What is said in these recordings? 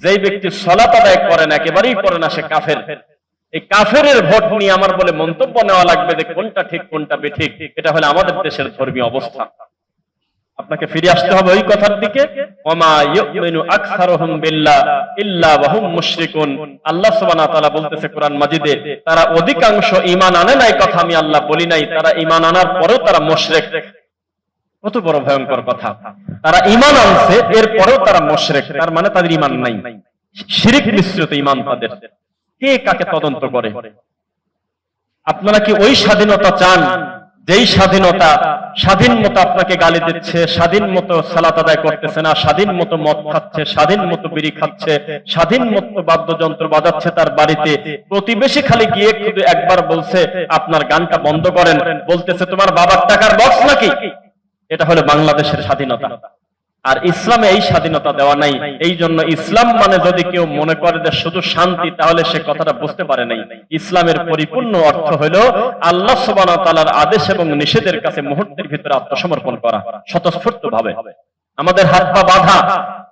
যেই ব্যক্তি সালাত আদায় করে না, একেবারেই করে না, সে কাফের। এই কাফেরের ভোট নিয়ে আমার বলে মন্তব্য নেওয়া লাগবে যে কোনটা ঠিক কোনটা বেঠিক। এটা হলো আমাদের দেশের ধর্মীয় অবস্থা। আপনাকে ফিরে আসতে হবে ওই কথার দিকে, ওমা ইউমিনু আকসারুহুম বিল্লাহ ইল্লা ওয়া হুম মুশরিকুন। আল্লাহ সুবহানাহু ওয়া তাআলা বলতেছে কোরআন মাজিদে, তারা অধিকাংশ ঈমান আনে না, এই কথা আমি আল্লাহ বলি নাই। তারা ঈমান আনার পরেও তারা মুশরিক। কত বড় ভয়ঙ্কর কথা! তারা ঈমান আনছে, এরপরেও তারা মুশরিক, তার মানে তাদের ঈমান নাই, শিরক মিশ্রিত ঈমান তাদের। কে কাকে তদন্ত করে? আপনারা কি ওই স্বাধীনতা চান যেই স্বাধীনতা স্বাধীন মতো আপনাকে গালি দিচ্ছে, স্বাধীন মতো সালাত আদায় করতেছে না, স্বাধীন মতো মদ খাচ্ছে, স্বাধীন মতো বিড়ি খাচ্ছে, স্বাধীন মতো বাদ্যযন্ত্র বাজাচ্ছে তার বাড়িতে, প্রতিবেশী খালি গিয়ে শুধু একবার বলছে আপনার গানটা বন্ধ করেন, বলতেছে তোমার বাবার টাকার বক্স নাকি? এটা হলো বাংলাদেশের স্বাধীনতা। আর ইসলামে এই স্বাধীনতা দেওয়া নাই। এই জন্য ইসলাম মানে যদি কেউ মনে করে যে শুধু শান্তি, তাহলে সে কথাটা বুঝতে পারে নাই। ইসলামের পরিপূর্ণ অর্থ হলো আল্লাহ সুবহানাহু ওয়া তাআলার আদেশ এবং নিষেধের কাছে মুহূর্তের ভিতরে আত্মসমর্পণ করা, স্বতঃস্ফূর্ত ভাবে। আমাদের হাত পা বাঁধা,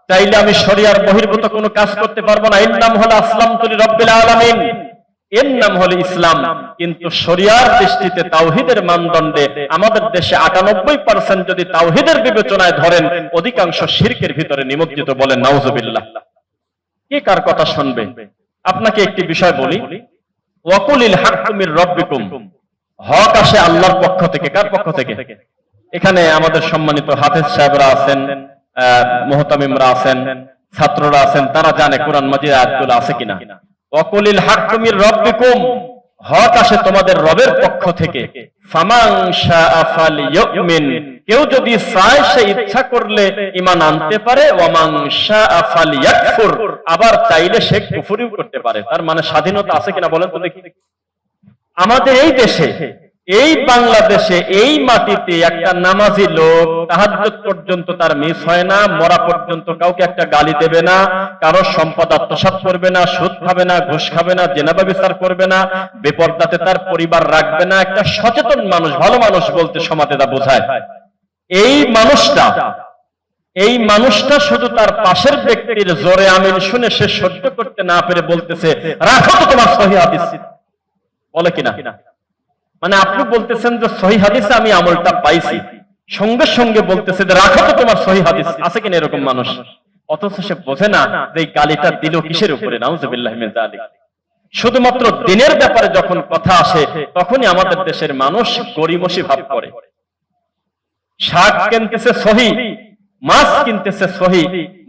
চাইলে আমি শরিয়ার বহির্ভূত কোনো কাজ করতে পারবো না। এর নাম হলো আসলামতু লিরাব্বিল আলামিন, এর নাম হলো ইসলাম। কিন্তু শরিয়ার দৃষ্টিতে তাওহীদের মানদণ্ডে আমাদের দেশে ৯৮% যদি তাওহীদের বিবেচনায় ধরেন, অধিকাংশ শিরকের ভিতরে নিমজ্জিত। বলেন নাউজুবিল্লাহ। কে কার কথা শুনবে? আপনাকে একটি বিষয় বলি, ওয়াকুলিল হাক্কু মির রাব্বিকুম, হক আসে আল্লাহর পক্ষ থেকে। কার পক্ষ থেকে? এখানে আমাদের সম্মানিত হাফেজ সাহেবরা আছেন, মুহতামিমরা আছেন, ছাত্ররা আছেন, তারা জানে কোরআন মাজিদ আয়াতগুলো আছে কিনা। ওয়াকুলিল হাক্কু মির রাব্বিকুম, হক আসে তোমাদের রবের পক্ষ থেকে। ফামান শাআ ফালইউমিন, কেউ যদি চায় সে ইচ্ছা করলে ঈমান আনতে পারে। ওয়ামান শাআ ফালইয়াকফুর, আবার চাইলে সে কুফরিও করতে পারে। তার মানে স্বাধীনতা আছে কিনা বলেন তো দেখি। আমাদের এই দেশে, এই বাংলাদেশে, এই মাটিতে একটা নামাজি লোক তাহাজ্জুদ পর্যন্ত তার মিস হয় না, মরা পর্যন্ত কাউকে একটা গালি দেবে না, কারো সম্পদ আত্মসাৎ করবে না, সুদ খাবে না, ঘুষ খাবে না, জেনা ব্যভিচার করবে না, বেপরদাতে তার পরিবার রাখবে না। একটা সচেতন মানুষ, ভালো মানুষ বলতে সমাজে তা বোঝায়। এই মানুষটা শুধু তার পাশের ব্যক্তির জোরে আমিন শুনে সে সহ্য করতে না পেরে বলতেছে, রাখো তো তোমার সহিহ হাদিস। বলে কিনা? মানে আপনি বলতেছেন যে সহিহ হাদিসে আমি আমলটা পাইছি, সঙ্গে সঙ্গে বলতেছে যে রাখো তো তোমার সহিহ হাদিস। আছে কিনা এরকম মানুষ? অথচ সে বোঝে না যে এই গালিটা দিল কিসের উপরে। নাউজুবিল্লাহি মিন যালিক। শুধুমাত্র দিনের ব্যাপারে যখন কথা আসে, তখনই আমাদের দেশের মানুষ গরিমসি ভাব করে। শাক কিনতেছে সহিহ, মাছ কিনতেছে সহিহ,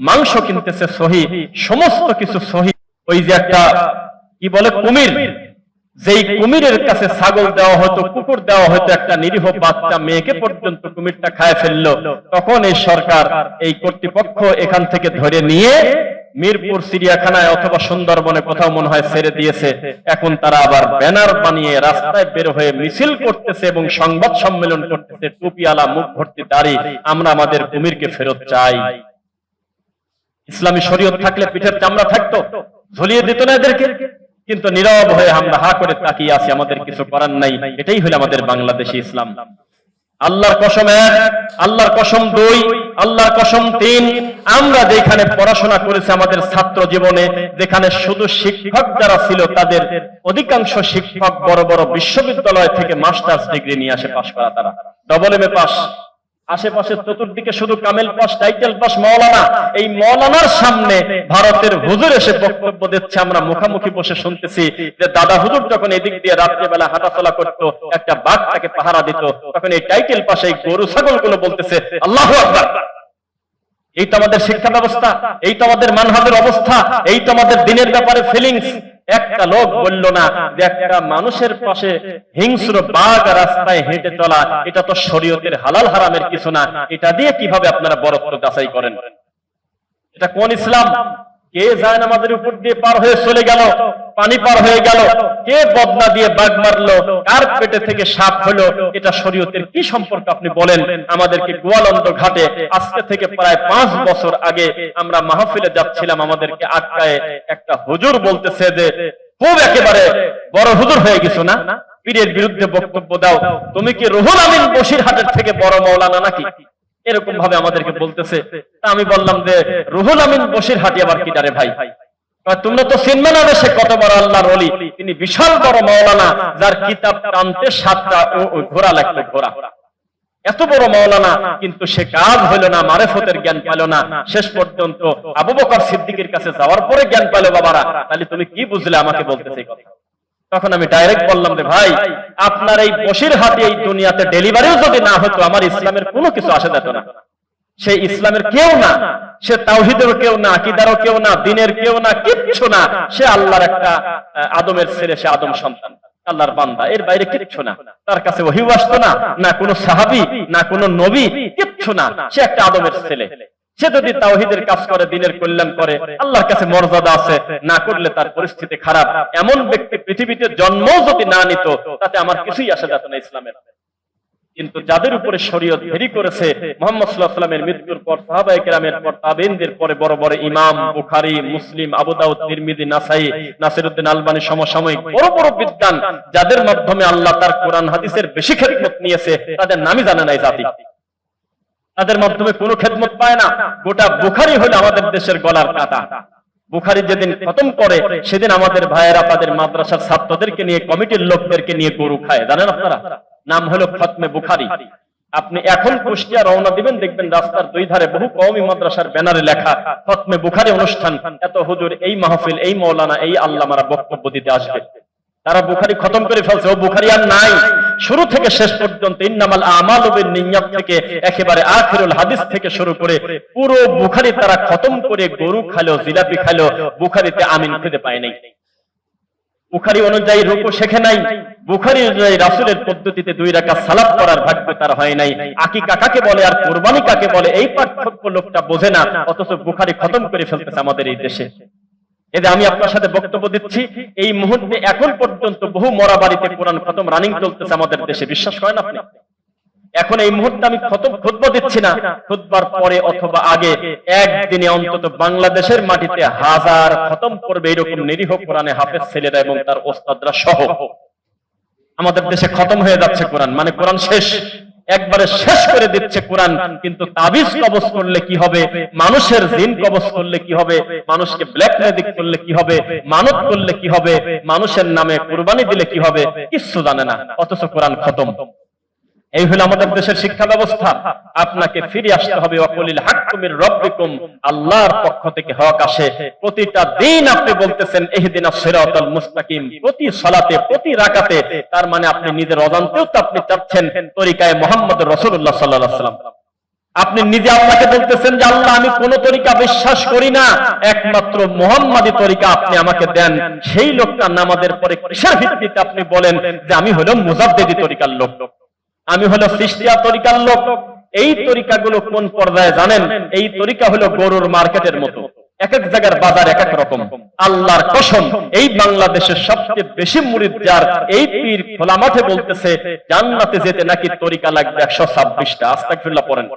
মাংস কিনতেছে সহিহ, সমস্ত কিছু সহিহ। ওই যে একটা কি বলে কুমির, যেই কুমিরের কাছে ছাগল দেওয়া হতো, কুকুর দেওয়া হতো, একটা নিরীহ বাচ্চা মেয়েকে পর্যন্ত কুমিরটা খায় ফেললো, তখন এই সরকার, এই কর্তৃপক্ষ এখান থেকে ধরে নিয়ে মিরপুর চিড়িয়াখানায় অথবা সুন্দরবনে কোথাও মনে হয় ছেড়ে দিয়েছে। এখন তারা আবার ব্যানার বানিয়ে রাস্তায় বের হয়ে মিছিল করতেছে এবং সংবাদ সম্মেলন করতেছে, টুপিওয়ালা, মুখ ভর্তি দাড়ি, আমরা আমাদের কুমিরকে ফেরত চাই। ইসলামী শরীয়ত থাকলে পিঠের চামড়া থাকতো, ঝুলিয়ে দিত না এদেরকে। কিন্তু নীরব হয়ে আমরা হা করে তাকিয়ে আছি, আমাদের কিছু করার নাই। এটাই হলো আমাদের বাংলাদেশি ইসলাম। আল্লাহর কসম ১, আল্লাহর কসম ২, আল্লাহর কসম ৩, আমরা যেখানে পড়াশোনা করেছি আমাদের ছাত্র জীবনে, যেখানে শুধু শিক্ষক যারা ছিল তাদের অধিকাংশ শিক্ষক বড় বড় বিশ্ববিদ্যালয় থেকে মাস্টার্স ডিগ্রি নিয়ে আসে পাশ করা, তারা ডবল এমএ পাস। আশেপাশে চতুর্দিকে শুধু কামেল পাস, টাইটেল পাস, মাওলানা। এই মাওলানার সামনে ভারতের হুজুর এসে বক্তব্য দিচ্ছে, আমরা মুখামুখি বসে শুনতেছি যে দাদা হুজুর যখন এদিক দিয়ে রাত্রিবেলা হাঁটাচলা করতো, একটা বাঘ তাকে পাহারা দিত, তখন এই টাইটেল পাশে এই গরু ছাগল গুলো বলতেছে আল্লাহু আকবার। এই তো আমাদের শিক্ষা ব্যবস্থা, এই তো আমাদের মানহাজের অবস্থা, এই তো আমাদের দিনের ব্যাপারে ফিলিংস। একটা লোক বলল না যে একটা মানুষের পাশে হিংস্র বাঘ রাস্তায় হেঁটে চলা, এটা তো শরীয়তের হালাল হারামের কিছু না। এটা দিয়ে কিভাবে আপনারা বরত্ব যাচাই করেন? এটা কোন ইসলাম? কে যায় আমাদের উপর দিয়ে পার হয়ে চলে গেল, পানি পার হয়ে গেল? কে বদনা দিয়ে বাঘ মারলো? কার পেটে থেকে সাপ হলো? এটা শরীয়তের কি সম্পর্ক আপনি বলেন? আমাদেরকে গোয়ালন্দ ঘাটে আজকে থেকে প্রায় ৫ বছর আগে আমরা মাহফিলে যাচ্ছিলাম, আমাদেরকে আটকায় একটা হুজুর বলতেছে যে খুব একেবারে বড় হুজুর হয়ে গেছো না, পীরের বিরুদ্ধে বক্তব্য দাও, তুমি কি রুহুল আমিন বসিরহাটের থেকে বড় মাওলানা নাকি? এরকম ভাবে আমাদেরকে বলতেছে। তা আমি বললাম যে রুহুল আমিন বসিরহাটি আবার কি ডারে ভাই? তোমরা তো চিনবে না সে কত বড় আল্লাহর ওলি, তিনি বিশাল বড় মাওলানা, যার কিতাব টানতে 7টা ঘোড়া লাগতো, ঘোড়া। এত বড় মাওলানা, কিন্তু সে কাজ হইল না, মারেফতের জ্ঞান পেল না। শেষ পর্যন্ত আবু বকর সিদ্দিকের কাছে যাওয়ার পরে জ্ঞান পেল। বাবারা, তাহলে তুমি কি বুঝলে আমাকে বলতেছে এই কথা? তখন আমি ডাইরেক্ট বললাম যে ভাই, আপনার এই বসিরহাটি এই দুনিয়াতে ডেলিভারিও যদি না হতো, আমার ইসলামের কোনো কিছু আসে যেত না। সে ইসলামের কেউ না, সে তাওহীদেরও কেউ না, আকীদারও কেউ না, দ্বীনের কেউ না, কিচ্ছু না। সে আল্লাহর একটা আদমের ছেলে, সে আদম সন্তান, আল্লাহর বান্দা, এর বাইরে কিচ্ছু না। তার কাছে ওহী আসতো না, না কোনো সাহাবী, না কোনো নবী, কিচ্ছু না। সে একটা আদমের ছেলে। সে যদি তাওহীদের কাজ করে, দ্বীনের কল্যাণ করে, আল্লাহর কাছে মর্যাদা আছে, না করলে তার পরিস্থিতি খারাপ। এমন ব্যক্তি পৃথিবীতে জন্মও যদি না নিত, তাতে আমার কিছুই আসে যেত না ইসলামের। কিন্তু যাদের উপরে শরীয়ত ভেরি করেছে, মুহাম্মদ সাল্লাল্লাহু আলাইহি ওয়াসাল্লামের মৃত্যুর পর সাহাবায়ে কেরামের পর তাবেঈনদের পরে বড় বড় ইমাম, বুখারী, মুসলিম, আবু দাউদ, তিরমিজি, নাসাঈ, নাসিরউদ্দিন আলবানী সমসাময়িক বড় বড় বিদ্বান, যাদের মাধ্যমে আল্লাহ তার কোরআন হাদিসের বেশি খেদমত নিয়েছে, তাদের নামই জানে না এই জাতি। তাদের মাধ্যমে কোনো খেদমত পায় না। গোটা বুখারী হলো আমাদের দেশের গলার কাঁটা। বুখারী যেদিন খতম করে, সেদিন আমাদের ভাইয়েরা তাদের মাদ্রাসার ছাত্রদেরকে নিয়ে, কমিটির লোকদেরকে নিয়ে গরু খায়, জানেন আপনারা? নাম হলো খতমে বুখারী। আপনি এখন কুষ্টিয়া রওনা দিবেন, দেখবেন রাস্তার দুই ধারে বহু কওমি মাদ্রাসার ব্যানারে লেখা খতমে বুখারী অনুষ্ঠান। এত হুজুর, এই মাহফিল, এই মাওলানা, এই আল্লামারা বক্তব্য দিতে আসবে। তারা বুখারী খতম করে ফেলছে, ও বুখারী আর নাই। শুরু থেকে শেষ পর্যন্ত ইন্নামাল আমালু বিন্নিয়াত থেকে একেবারে আখিরুল হাদিস থেকে শুরু করে পুরো বুখারী তারা খতম করে গরু খালো, জিলাপি খালো, বুখারীতে আমিন খুঁজে পায় নাই। বুখারী অনুযায়ী রুকু শেখে নাই, বুখারী অনুযায়ী রাসূলের পদ্ধতিতে 2 রাকাত সালাত করার ভাগ্য তার হয় নাই। আকিকা কাকে বলে আর কুরবানি কাকে বলে, এই পার্থক্য লোকটা বোঝে না, অথচ বুখারী খতম করে ফেলতেছে আমাদের এই দেশে। এতে আমি আপনার সাথে বক্তব্য দিচ্ছি, এই মুহূর্তে এখন পর্যন্ত বহু মরা বাড়িতে কোরআন খতম রানিং চলতেছে আমাদের দেশে। বিশ্বাস করেন আপনি? এখন এই মুহূর্তে আমি খুতবা দিচ্ছি না, খুতবার পরে অথবা আগে একদিনে অন্তত বাংলাদেশের মাটিতে 1000 খতম করবে এরকম নিরীহ কোরআনে হাফেজ ছেলেরা এবং তার ওস্তাদরা সহ। আমাদের দেশে খতম হয়ে যাচ্ছে কোরআন, মানে কোরআন শেষ, একবারে শেষ করে দিচ্ছে কোরআন। কিন্তু তাবিজ কবজ করলে কি হবে, মানুষের জিন কবজ করলে কি হবে, মানুষকে ব্ল্যাক ম্যাজিক করলে কি হবে, মানত করলে কি হবে, মানুষের নামে কুরবানি দিলে কি হবে, কিচ্ছু জানে না, অথচ কোরআন খতম। এই হলো আমাদের দেশের শিক্ষা ব্যবস্থা। আপনাকে ফিরে আসতে হবে ওয়াকুলিল হাক্কু মির রাব্বিকুম, আল্লাহর পক্ষ থেকে হক আসে। প্রতিটা দিন আপনি বলতেছেন ইহদিনাস সিরাতাল মুস্তাকিম, প্রতি সালাতে, প্রতি রাকাতে। তার মানে আপনি নিজের অজান্তেও তো আপনি চাচ্ছেন তরিকায়ে মুহাম্মদ রাসূলুল্লাহ সাল্লাল্লাহু আলাইহি ওয়াসাল্লাম। আপনি নিজে আল্লাহকে বলতেছেন যে আল্লাহ, আমি কোন তরিকা বিশ্বাস করি না, একমাত্র মুহাম্মাদি তরিকা আপনি আমাকে দেন। সেই লোকটা নামাজের পরে কিসের ভিত্তিতে আপনি বলেন যে আমি হলো মুজাদ্দিদি তরিকার লোক, আমি হলো চিশতিয়া তরিকার লোক? এই তরিকাগুলো কোন পর্যায়ে জানেন? এই তরিকা হলো গরুর মার্কেটের মতো, এক এক জায়গার বাজার এক এক রকম। আল্লাহর কসম, এই বাংলাদেশের সবচেয়ে বেশি মুরিদ যার, এই পীর খোলা মাঠে বলতেছে জান্নাতে যেতে নাকি তরিকা লাগবে 126টা। আস্তাগফিরুল্লাহ পড়েন।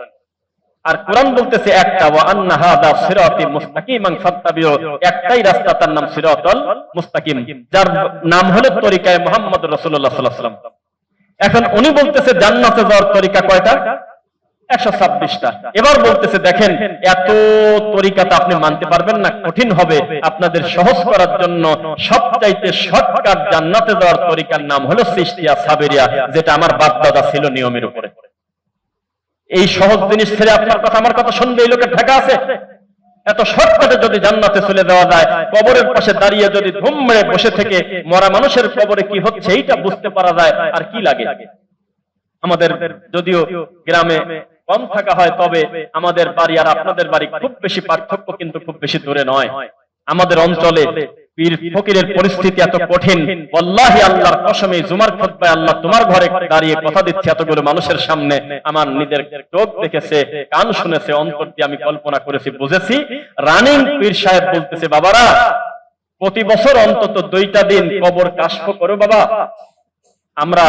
আর কোরআন বলতেছে একটা, ওয়া আন্না হাযা সিরাতি মুস্তাকিমান ফাত্তাবিউ, একটাই রাস্তা, তার নাম সিরাতাল মুস্তাকিম, যার নাম হলো তরিকায়ে মুহাম্মদ রাসূলুল্লাহ সাল্লাল্লাহু আলাইহি ওয়াসাল্লাম। এখন উনি বলতেছে জান্নাতে যাওয়ার তরিকা কয়টা? 126টা। এবার বলতেছে দেখেন, এত তরিকাটা আপনি মানতে পারবেন না, কঠিন হবে। আপনাদের সহজ করার জন্য সবচাইতে শর্টকাট জান্নাতে যাওয়ার তরিকার নাম হলো চিশতিয়া সাবেরিয়া, যেটা আমার বাপ দাদা ছিল নিয়মের উপরে। এই সহজ জিনিস ছেড়ে আপনার কথা আমার কথা শুনবে এই লোকের ঠেকা আছে? এত শর্টকাটে যদি জান্নাতে চলে যাওয়া যায়, কবরের পাশে দাঁড়িয়ে যদি ধুম মেরে বসে থেকে মরা মানুষের কবরে কি হচ্ছে এইটা বুঝতে পারা যায়, আর কি লাগে? আমাদের যদিও গ্রামে কম থাকা হয়, তবে আমাদের বাড়ি আর আপনাদের বাড়ি খুব বেশি পার্থক্য কিন্তু খুব বেশি দূরে নয়। আমাদের অঞ্চলে পীর ফকিরের পরিস্থিতি এত কঠিন, ওয়াল্লাহি আল্লাহর কসম, এই জুমার খুতবায় আল্লাহ তোমার ঘরে দাঁড়িয়ে কথা দিচ্ছে এতগুলো মানুষের সামনে, আমার নিজের চোখ দেখেছে, কান শুনেছে, অন্তর দিয়ে আমি কল্পনা করেছি, বুঝেছি। রানিং পীর সাহেব বলতেছে, বাবারা প্রতি বছর অন্তত 2টা দিন কবর কাশফ করো বাবা। আমরা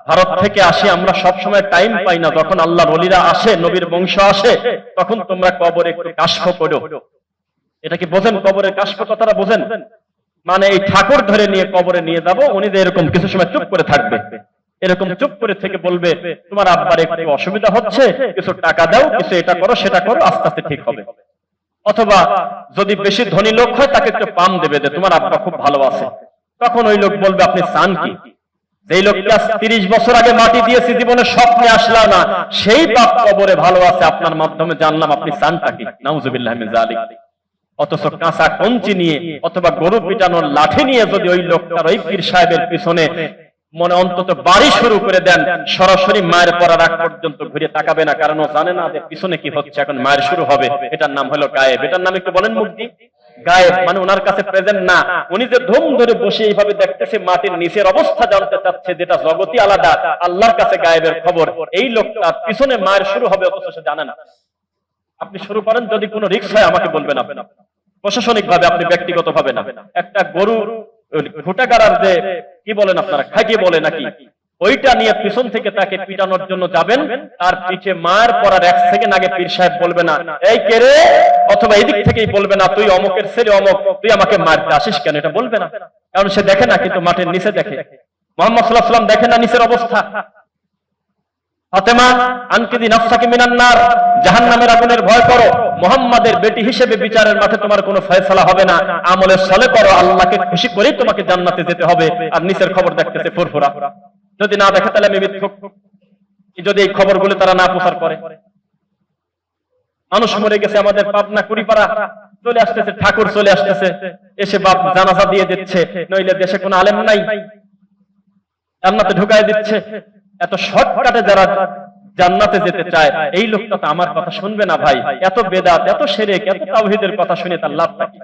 ভারত থেকে আসি, আমরা সব সময় টাইম পাই না, যখন আল্লাহর ওলিরা আসে, নবীর বংশ আসে, তখন তোমরা কবরে একটু কাশফ করো। এটা কি বোঝেন? কবরের কাশফ কথাটা বোঝেন? মানে এই ঠাকুর ধরে নিয়ে কবরে নিয়ে যাব, উনি যে এরকম কিছু সময় চুপ করে থাকবে, এরকম চুপ করে থেকে বলবে তোমার আব্বার একটু অসুবিধা হচ্ছে, কিছু টাকা দাও, কিছু এটা করো সেটা করো, আস্তে আস্তে ঠিক হবে। অথবা যদি বেশি ধনী লোক হয় তাকে একটু পাম দেবে যে তোমার আব্বা খুব ভালো আছে। তখন ওই লোক বলবে আপনি চান কি? যেই লোকটা 30 বছর আগে মাটি দিয়েছি, জীবনে স্বপ্নে আসলো না, সেই বাপ কবরে ভালো আছে, আপনার মাধ্যমে জানলাম, আপনি চানটা কি? নাউজুবিল্লাহ মিন যালিক। অথচ কাঁচা কঞ্চি নিয়ে অথবা গরু পিটানোর লাঠি নিয়ে যদি ওই লোকটার ওই পীর সাহেবের পিছনে মনে অন্তত বাড়ি শুরু করে দেন, সরাসরি মায়ের পড়ার আগ পর্যন্ত ঘুরে তাকাবে না, কারণ ও জানে না যে পিছনে কি হচ্ছে, এখন মায়ের শুরু হবে। এটার নাম হলো গায়েব। এটার নাম একটু বলেন মুক্তি। গায়েব মানে ওনার কাছে প্রেজেন্ট না, উনি যে ধুম ধরে বসে এইভাবে দেখতেছে, মাটির নিচের অবস্থা জানতে চাচ্ছে, যেটা জগতি আলাদা, আল্লাহর কাছে গায়েবের খবর। এই লোকটা পিছনে মায়ের শুরু হবে, অথচ সে জানে না। আপনি শুরু করেন, যদি কোনো রিস্ক হয় আমাকে বলবেন, আপনি প্রশাসনিক ভাবে, আপনি ব্যক্তিগত ভাবে না। একটা গরু ঘুটাগাড়ার যে কি বলেন আপনারা, খাইকে বলে নাকি, ওইটা নিয়ে পিছন থেকে তাকে পিটানোর জন্য যাবেন, আর পিঠে মার পড়ার 1 সেকেন্ড আগে পীর সাহেব বলবে না এই কে রে, অথবা এদিক থেকেই বলবে না তুই অমকের ছেলে অমক, তুই আমাকে মারতে আসিস কেন, এটা বলবে না। কারণ সে দেখে না, কিন্তু মাটির নিচে দেখে। মুহাম্মদ সাল্লাল্লাহু আলাইহি ওয়াসাল্লাম দেখে না নিচের অবস্থা। ফাতেমা আনকিদি নাফসাকি মিনান নার, জাহান্নামের আগুনের ভয় করো। মুহাম্মাদের বেটি হিসেবে বিচারের মাঠে তোমার কোনো ফয়সালা হবে না, আমলে সালেহ করো, আল্লাহকে খুশি করেই তোমাকে জান্নাতে যেতে হবে। আর নিচের খবর দেখতেছে ফুরফুরা, যদি না দেখে তাহলে আমি মিথ্যুক, যদি এই খবরগুলো তারা না প্রচার করে। মানুষ মরে গেছে আমাদের পাবনা কুড়িপাড়া, চলে আসতেছে ঠাকুর, চলে আসতেছে, এসে বাপ জানাজা দিয়ে দিচ্ছে, নইলে দেশে কোনো আলেম নাই, জান্নাতে ঢুকায় দিচ্ছে। এত শর্টকাটে যারা জান্নাতে যেতে চায়, এই লোকটা তো আমার কথা শুনবে না ভাই। এত বেদাত, এত শিরক, এত তাওহীদের কথা শুনে তার লাভ কি?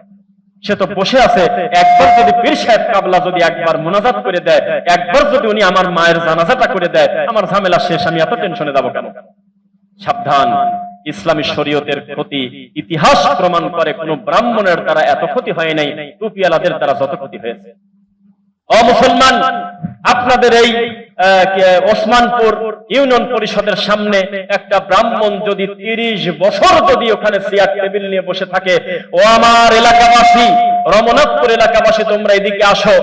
সে তো বসে আছে। একবার যদি পীর সাহেব কাবলা যদি একবার মুনাজাত করে দেয়, একবার যদি উনি আমার মায়ের জানাজাটা করে দেয়, আমার ঝামেলা শেষ, আমি এত টেনশনে যাব কেন? সাবধান, ইসলামী শরীয়তের ক্ষতি ইতিহাস প্রমাণ করে কোন ব্রাহ্মণের দ্বারা এত ক্ষতি হয় নাই, টুপিওয়ালাদের দ্বারা যত ক্ষতি হয়েছে। ও মুসলমান, আপনাদের এই ওসমানপুর ইউনিয়ন পরিষদের সামনে একটা ব্রাহ্মণ যদি 30 বছর যদি ওখানে চেয়ার টেবিল নিয়ে বসে থাকে, ও আমার এলাকাবাসী, রমনাথপুর এলাকাবাসী, তোমরা এদিকে আসো,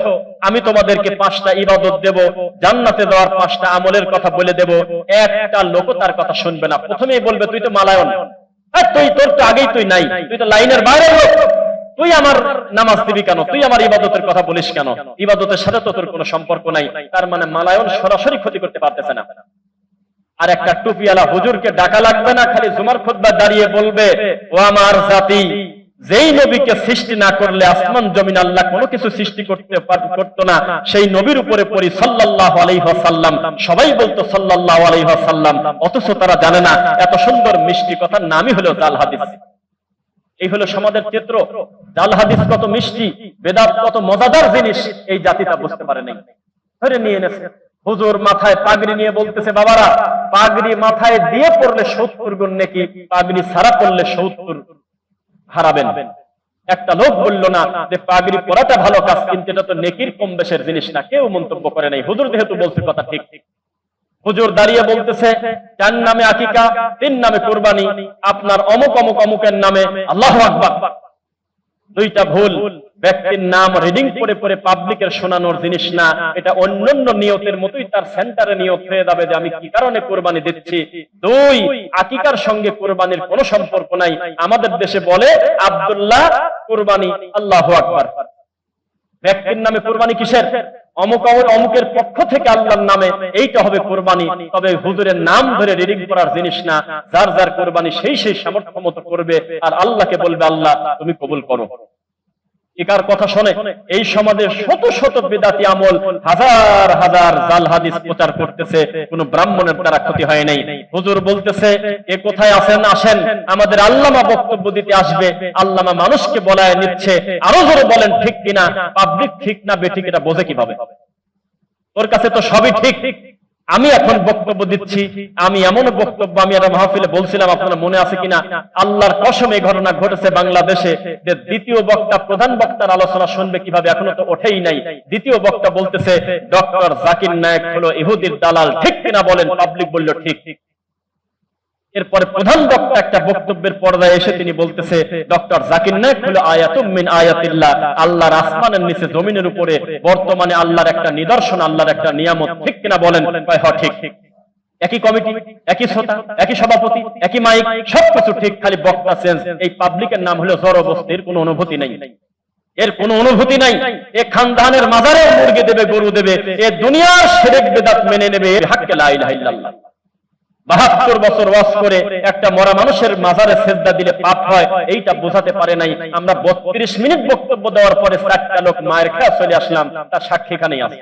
আমি তোমাদেরকে 5টা ইবাদত দেব, জান্নাতে দেওয়ার 5টা আমলের কথা বলে দেব। একটা লোক তার কথা শুনবে না। প্রথমেই বলবে তুই তো মালায়ন, তুই তোর তো আগেই তুই নাই, তুই তো লাইনের বাইরে লোক, তুই আমার নামাজ দিবি কেন, তুই আমার ইবাদতের কথা বলিস কেন, ইবাদতের সাথে তো তোর কোনো সম্পর্ক নাই। তার মানে মালায়ন সরাসরি ক্ষতি করতে পারতেছে না। আর একটা টুপিওয়ালা হুজুরকে ডাকা লাগবে না, খালি জুমার খুতবা দাঁড়িয়ে বলবে ও আমার জাতি, যেই নবীকে সৃষ্টি না করলে আসমান জমিন আল্লাহ কোনো কিছু সৃষ্টি করতো না, সেই নবীর উপরে পড়ি সাল্লাল্লাহু আলাইহি ওয়াসাল্লাম। সবাই বলতো সাল্লাল্লাহু আলাইহি ওয়াসাল্লাম, অথচ তারা জানে না এত সুন্দর মিষ্টি কথার নামই হলো জাল হাদিস। এই হলো সমাজের চিত্র। জাল হাদিস কত মিষ্টি, বেদাত কত মজাদার জিনিস, এই জাতিটা বুঝতে পারে নাই, ধরে নিয়ে এনেছে। হুজুর মাথায় পাগড়ি নিয়ে বলতেছে বাবারা, পাগড়ি মাথায় দিয়ে পড়লে 70 গুণ নেকি, পাগড়ি ছাড়া পড়লে 70 হারাবেন। একটা লোক বলল না যে পাগড়ি পরাটা ভালো কাজ, কিন্তু এটা তো নেকির কম বেশের জিনিস না। কেউ মন্তব্য করে নাই। হুজুর যেহেতু বলছে কথা ঠিক। হুজুর দাঁড়িয়ে বলতেছে 4 নামে আকিকা, 3 নামে কুরবানি, আপনার অমুক অমুক অমুকের নামে আল্লাহু আকবার। 2টা ভুল। ব্যক্তির নাম রিডিং করে পরে পাবলিকের শোনানোর জিনিস না, এটা অন্যান্য নিয়তের মতোই তার সেন্টারে নিয়ত হয়ে যাবে যে আমি কি কারণে কোরবানি দিচ্ছি। 2, আকিকার সঙ্গে কোরবানির কোনো সম্পর্ক নাই। আমাদের দেশে বলে আব্দুল্লাহ কোরবানি, আল্লাহু আকবার। ব্যক্তির নামে কোরবানি কিসের? অমুক অমুকের পক্ষ থেকে আল্লাহর নামে, এইটা হবে কোরবানি। তবে হুজুরের নাম ধরে রিডিং করার জিনিস না। যার যার কোরবানি সেই সেই সামর্থ্য মতো করবে, আর আল্লাহকে বলবে আল্লাহ তুমি কবুল করো। একার কথা শোনে এই সমাজে শত শত বিদাতি আমল, হাজার হাজার জাল হাদিস প্রচার করতেছে, কোন ব্রাহ্মণের দ্বারা ক্ষতি হয় নাই। হুজুর বলতেছে এ কোথায় আছেন, আসেন, আমাদের আল্লামা বক্তব্য দিতে আসবে। আল্লামা মানুষকে বলায় নিচ্ছে। আরো জোরে বলেন ঠিক কিনা? পাবলিক ঠিক না বেঠিক এটা বোঝে কিভাবে? ওর কাছে তো সবই ঠিক। আমি এখন বক্তব্য দিচ্ছি, আমি এমন বক্তব্য আমি একটা মাহফিলে বলছিলাম, আপনারা মনে আছে কিনা, আল্লাহর কসম এই ঘটনা ঘটেছে বাংলাদেশে, যে দ্বিতীয় বক্তা প্রধান বক্তার আলোচনা শুনবে কিভাবে, এখনো তো ওঠেই নাই। দ্বিতীয় বক্তা বলতেছে ডক্টর জাকির নায়েক হলো ইহুদির দালাল, ঠিক কিনা বলেন? পাবলিক বলল ঠিক। এরপরে প্রধান বক্তা একটা বক্তব্যের পর্দায় এসে তিনি বলতেছে, ডক্টর জাকির নায়েক হলো আয়াতুম মিন আয়াতিল্লাহ, আল্লাহর আসমানের নিচে জমিনের উপরে বর্তমানে আল্লাহর একটা নিদর্শন, আল্লাহর একটা নিয়ামত, ঠিক কিনা বলেন? হ্যাঁ ঠিক। একই কমিটি, একই শ্রোতা, একই সভাপতি, একই মাইক, সবকিছু ঠিক, খালি বক্তা চেঞ্জ। এই পাবলিকের নাম হলো জড়বস্তির, কোনো অনুভূতি নাই, এর কোনো অনুভূতি নাই। এ খানদানের মাজারে মুরগি দেবে, গরু দেবে, এ দুনিয়ার শিরক বিদআত মেনে নেবে, এর হাক্কে লা ইলাহা ইল্লাল্লাহ। 72 বছর ওয়াজ করে একটা মরা মানুষের মাজারে সেজদা দিলে পাপ হয়, এইটা বোঝাতে পারে নাই। আমরা 32 মিনিট বক্তব্য দেওয়ার পরে 4টা লোক মায়ের খেয়ে চলে আসলাম, তার সাক্ষী এখানেই আছে।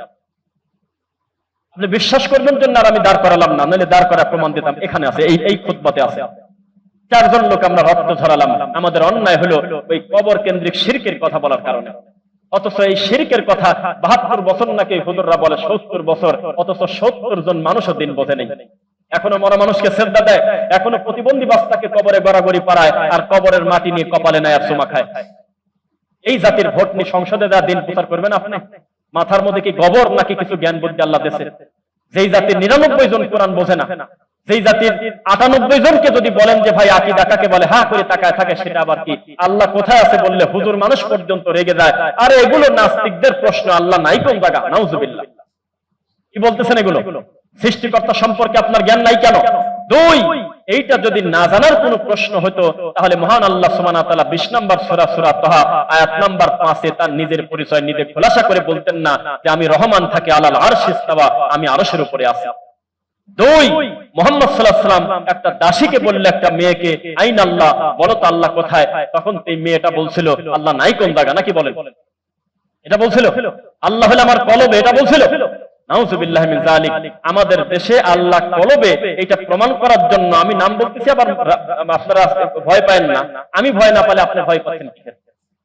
আপনি বিশ্বাস করবেন জন্য আর আমি দাঁড় করালাম না, নাহলে দাঁড় করা প্রমাণ দিতাম। এখানে আছে, এই খুতবাতে আছে। 4 জন লোক আমরা রক্ত ঝরালাম। আমাদের অন্যায় হলো ওই কবর কেন্দ্রিক শিরকের কথা বলার কারণে। অথচ এই শিরকের কথা 72 বছর নাকি হুজুররা বলে 70 বছর, অথচ 70 জন মানুষও দিন বোঝে নেই। এখনো মরা মানুষকে সেজদা দেয়, এখনো প্রতিবন্ধী বাচ্চাকে কবরে গড়াগড়ি পাড়ায়, আর কবরের মাটি নিয়ে কপালে নেয় আর চুমা খায়। এই জাতির ভোট নিয়ে সংসদে দেওয়া দিন প্রচার করবেন আপনি? মাথার মধ্যে কি গোবর নাকি কিছু জ্ঞান বুদ্ধি আল্লাহ দেশে? যেই জাতির 99 জন কোরআন বোঝে না, যেই জাতির 98 জনকে যদি বলেন যে ভাই আকীদা কাকে বলে, হা করে তাকায় থাকে, সেটা আবার কি? আল্লাহ কোথায় আছে বললে হুজুর মানুষ পর্যন্ত রেগে যায়। আরে এগুলো নাস্তিকদের প্রশ্ন, আল্লাহ নাই কোন জায়গা? নাউজুবিল্লাহ। কি বলতেছেন এগুলো? সৃষ্টিকর্তা সম্পর্কে আপনার জ্ঞান নাই কেন? 2, এইটা যদি না জানার কোনো প্রশ্ন হতো, তাহলে মহান আল্লাহ সুবহানাহু ওয়া তাআলা 20 নম্বর সূরা তাহা আয়াত নাম্বার 5 এ তার নিজের পরিচয় নিজে খোলাসা করে বলতেন না যে আমি রহমান থাকি আলাল আরশ ইস্তাওয়া, আমি আরশের উপরে আছি। 2, মুহাম্মদ সাল্লাল্লাহু আলাইহি ওয়াসাল্লাম একটা দাসীকে বললে, একটা মেয়েকে, আইন আল্লাহ, বলো তো আল্লাহ কোথায়? তখন এই মেয়েটা বলছিল আল্লাহ নাই কোন জায়গা, নাকি বলেন? এটা বলছিল আল্লাহ হলো আমার কলবে, এটা বলছিল। নাউজুবিল্লাহি মিন যালিক। আমাদের দেশে আল্লাহ কলবে, এটা প্রমাণ করার জন্য আমি নাম বলতেছি, আবার আপনারা ভয় পায় না। আমি ভয় না পেলে আপনি ভয় পাচ্ছেন কি?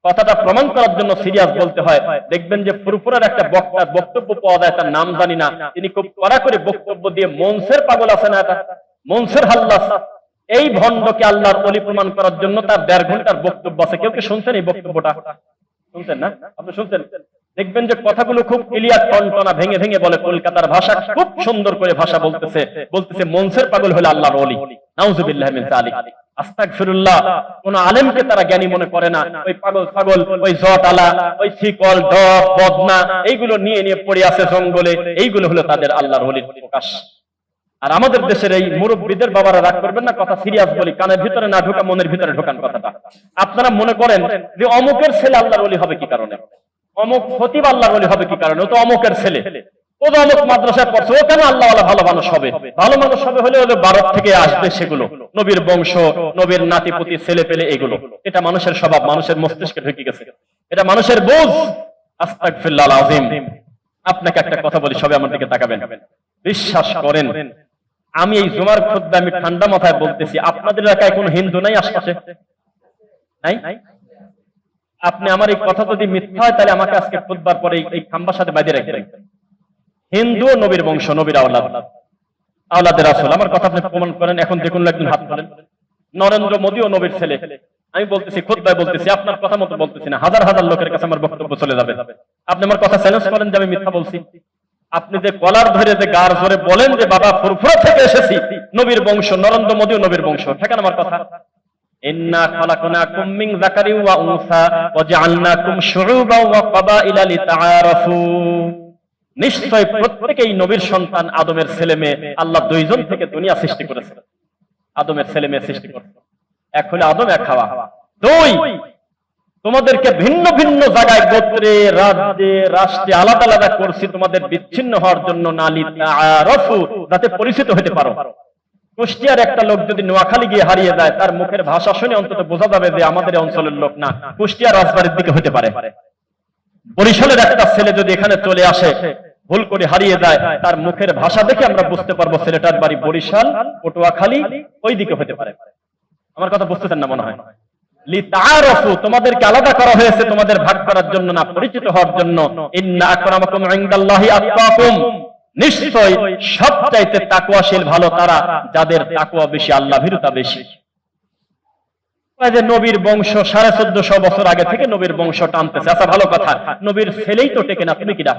কথাটা প্রমাণ করার জন্য সিরিয়াস বলতে হয়। দেখবেন যে ফুরফুরার একটা বক্তার বক্তব্য পাওয়া যায়, তার নাম জানি না, তিনি খুব কড়া করে বক্তব্য দিয়ে মনসের পাগল আছে না, এটা মনসের হাল্লাস, এই ভণ্ডকে আল্লাহর ওলি প্রমাণ করার জন্য তার 1.5 ঘন্টার বক্তব্য আছে। কেউ কি শুনছেন এই বক্তব্যটা? শুনছেন না? আপনি শুনছেন? দেখবেন যে কথাগুলো খুব ক্লিয়ার, টনটনা, ভেঙে ভেঙে বলে, কলকাতার ভাষা, খুব সুন্দর করে ভাষা বলতেছে মনসের পাগল হলো আল্লাহর ওলি। নাউজুবিল্লাহি মিন যালিক। আস্তাগফিরুল্লাহ। কোন আলেমকে তারা জ্ঞানী মনে করে না। ওই পাগল, ওই জটালা, ওই শিকল, ডব, বদনা, এইগুলো নিয়ে পড়ে আছে জঙ্গলে, এইগুলো হলো তাদের আল্লাহর ওলির প্রকাশ। আর আমাদের দেশের এই মুরব্বীদের বাবারা রাগ করবেন না, কথা সিরিয়াস বলি, কানের ভিতরে না ঢোকা, মনের ভিতরে ঢোকান কথাটা। আপনারা মনে করেন যে অমুকের ছেলে আল্লাহর ওলি হবে কি কারণে? অমুক খতিব আল্লাহর ওলি হবে কি কারণে? ও তো অমুকের ছেলে, ও তো অমুক মাদ্রাসায় পড়ছে, ও কেন আল্লাহওয়ালা ভালো মানুষ হবে? ভালো মানুষ হবে হলে ওদের ভারত থেকে আসবে সেগুলো, নবীর বংশ, নবীর নাতিপুতি, ছেলে পেলে, এগুলো। এটা মানুষের স্বভাব, মানুষের মস্তিষ্কে ঢুকে গেছে, এটা মানুষের বোঝ। আস্তাগফিরুল্লাহ আযীম। আপনাকে একটা কথা বলি, সবাই আমার দিকে তাকাবেন। বিশ্বাস করেন, আমি এই জুমার খুতবা আমি ঠান্ডা মাথায় বলতেছি, আপনাদের এলাকায় কোনো হিন্দু নাই আশপাশে? নাই? আপনি আমার এই কথা যদি মিথ্যা হয়, তাহলে আমাকে আজকে খুতবার পরে এই খাম্বার সাথে বাঁধে রাখবেন। হিন্দু, নবীর বংশ, নবীর আওলাদের রাসূল, আমার কথা আপনি প্রমাণ করেন। এখন যে কোনো একজন হাত তোলেন। নরেন্দ্র মোদীও নবীর ছেলে। আমি বলতেছি, খুতবায় বলতেছি, আপনার কথা মতো বলতেছি না। হাজার হাজার লোকের কাছে আমার বক্তব্য চলে যাবে। আপনি আমার কথা চ্যালেঞ্জ করেন যে আমি মিথ্যা বলছি। আপনি যে কলার ধরে যে গার জোরে বলেন যে বাবা ফুরফুরা থেকে এসেছি, নবীর বংশ, নরেন্দ্র মোদীও নবীর বংশ, ঠেকান আমার কথা। ইন্না খালাকনাকুম মিন যাকারিন ওয়া উনসা ওয়া জাআলনাকুম শুউবান ওয়া ক্বাবাইলা লিতাআরাফু। নিশ্চয় প্রত্যেকেই নবীর সন্তান, আদমের ছেলে মেয়ে। আল্লাহ 2 জন থেকে দুনিয়া সৃষ্টি করেছেন, আদমের ছেলে মেয়ে সৃষ্টি করেছেন। এক হলো আদম, এক হাওয়া। 2, তোমাদেরকে ভিন্ন ভিন্ন জায়গায়, গোত্রে, রাজ্যে, রাষ্ট্রে আলাদা আলাদা করছি তোমাদের বিচ্ছিন্ন হওয়ার জন্য, না লিতাআরাফু, যাতে পরিচিত হতে পারো। কুষ্টিয়ার একটা লোক যদি নোয়াখালী গিয়ে হারিয়ে যায়, তার মুখের ভাষা শুনে অন্তত বোঝা যাবে যে আমাদের অঞ্চলের লোক না, কুষ্টিয়ার রাজবাড়ির দিকে হতে পারে। বরিশালের একটা ছেলে যদি এখানে চলে আসে, ভুল করে হারিয়ে যায়, তার মুখের ভাষা দেখে আমরা বুঝতে পারবো ছেলেটার বাড়ি বরিশাল, পটুয়াখালী, ওই দিকে হতে পারে। আমার কথা বুঝতেছেন না মনে হয়? লিতাআরাফু, তোমাদেরকে আলাদা করা হয়েছে তোমাদের ভাগ করার জন্য না, পরিচিত হওয়ার জন্য। ইন্না আকরামাকুম ইনদাল্লাহি আতকাকুম, নিশ্চয় সবচাইতে তাকওয়াশীল ভালো তারা যাদের তাকওয়া বেশি, আল্লাহ ভীরুতা বেশি। যে নবীর বংশ 1450 বছর আগে থেকে নবীর বংশ টানতেছে। আচ্ছা ভালো কথা, নবীর ছেলেই তো টেকে না, তুমি কি ডাক?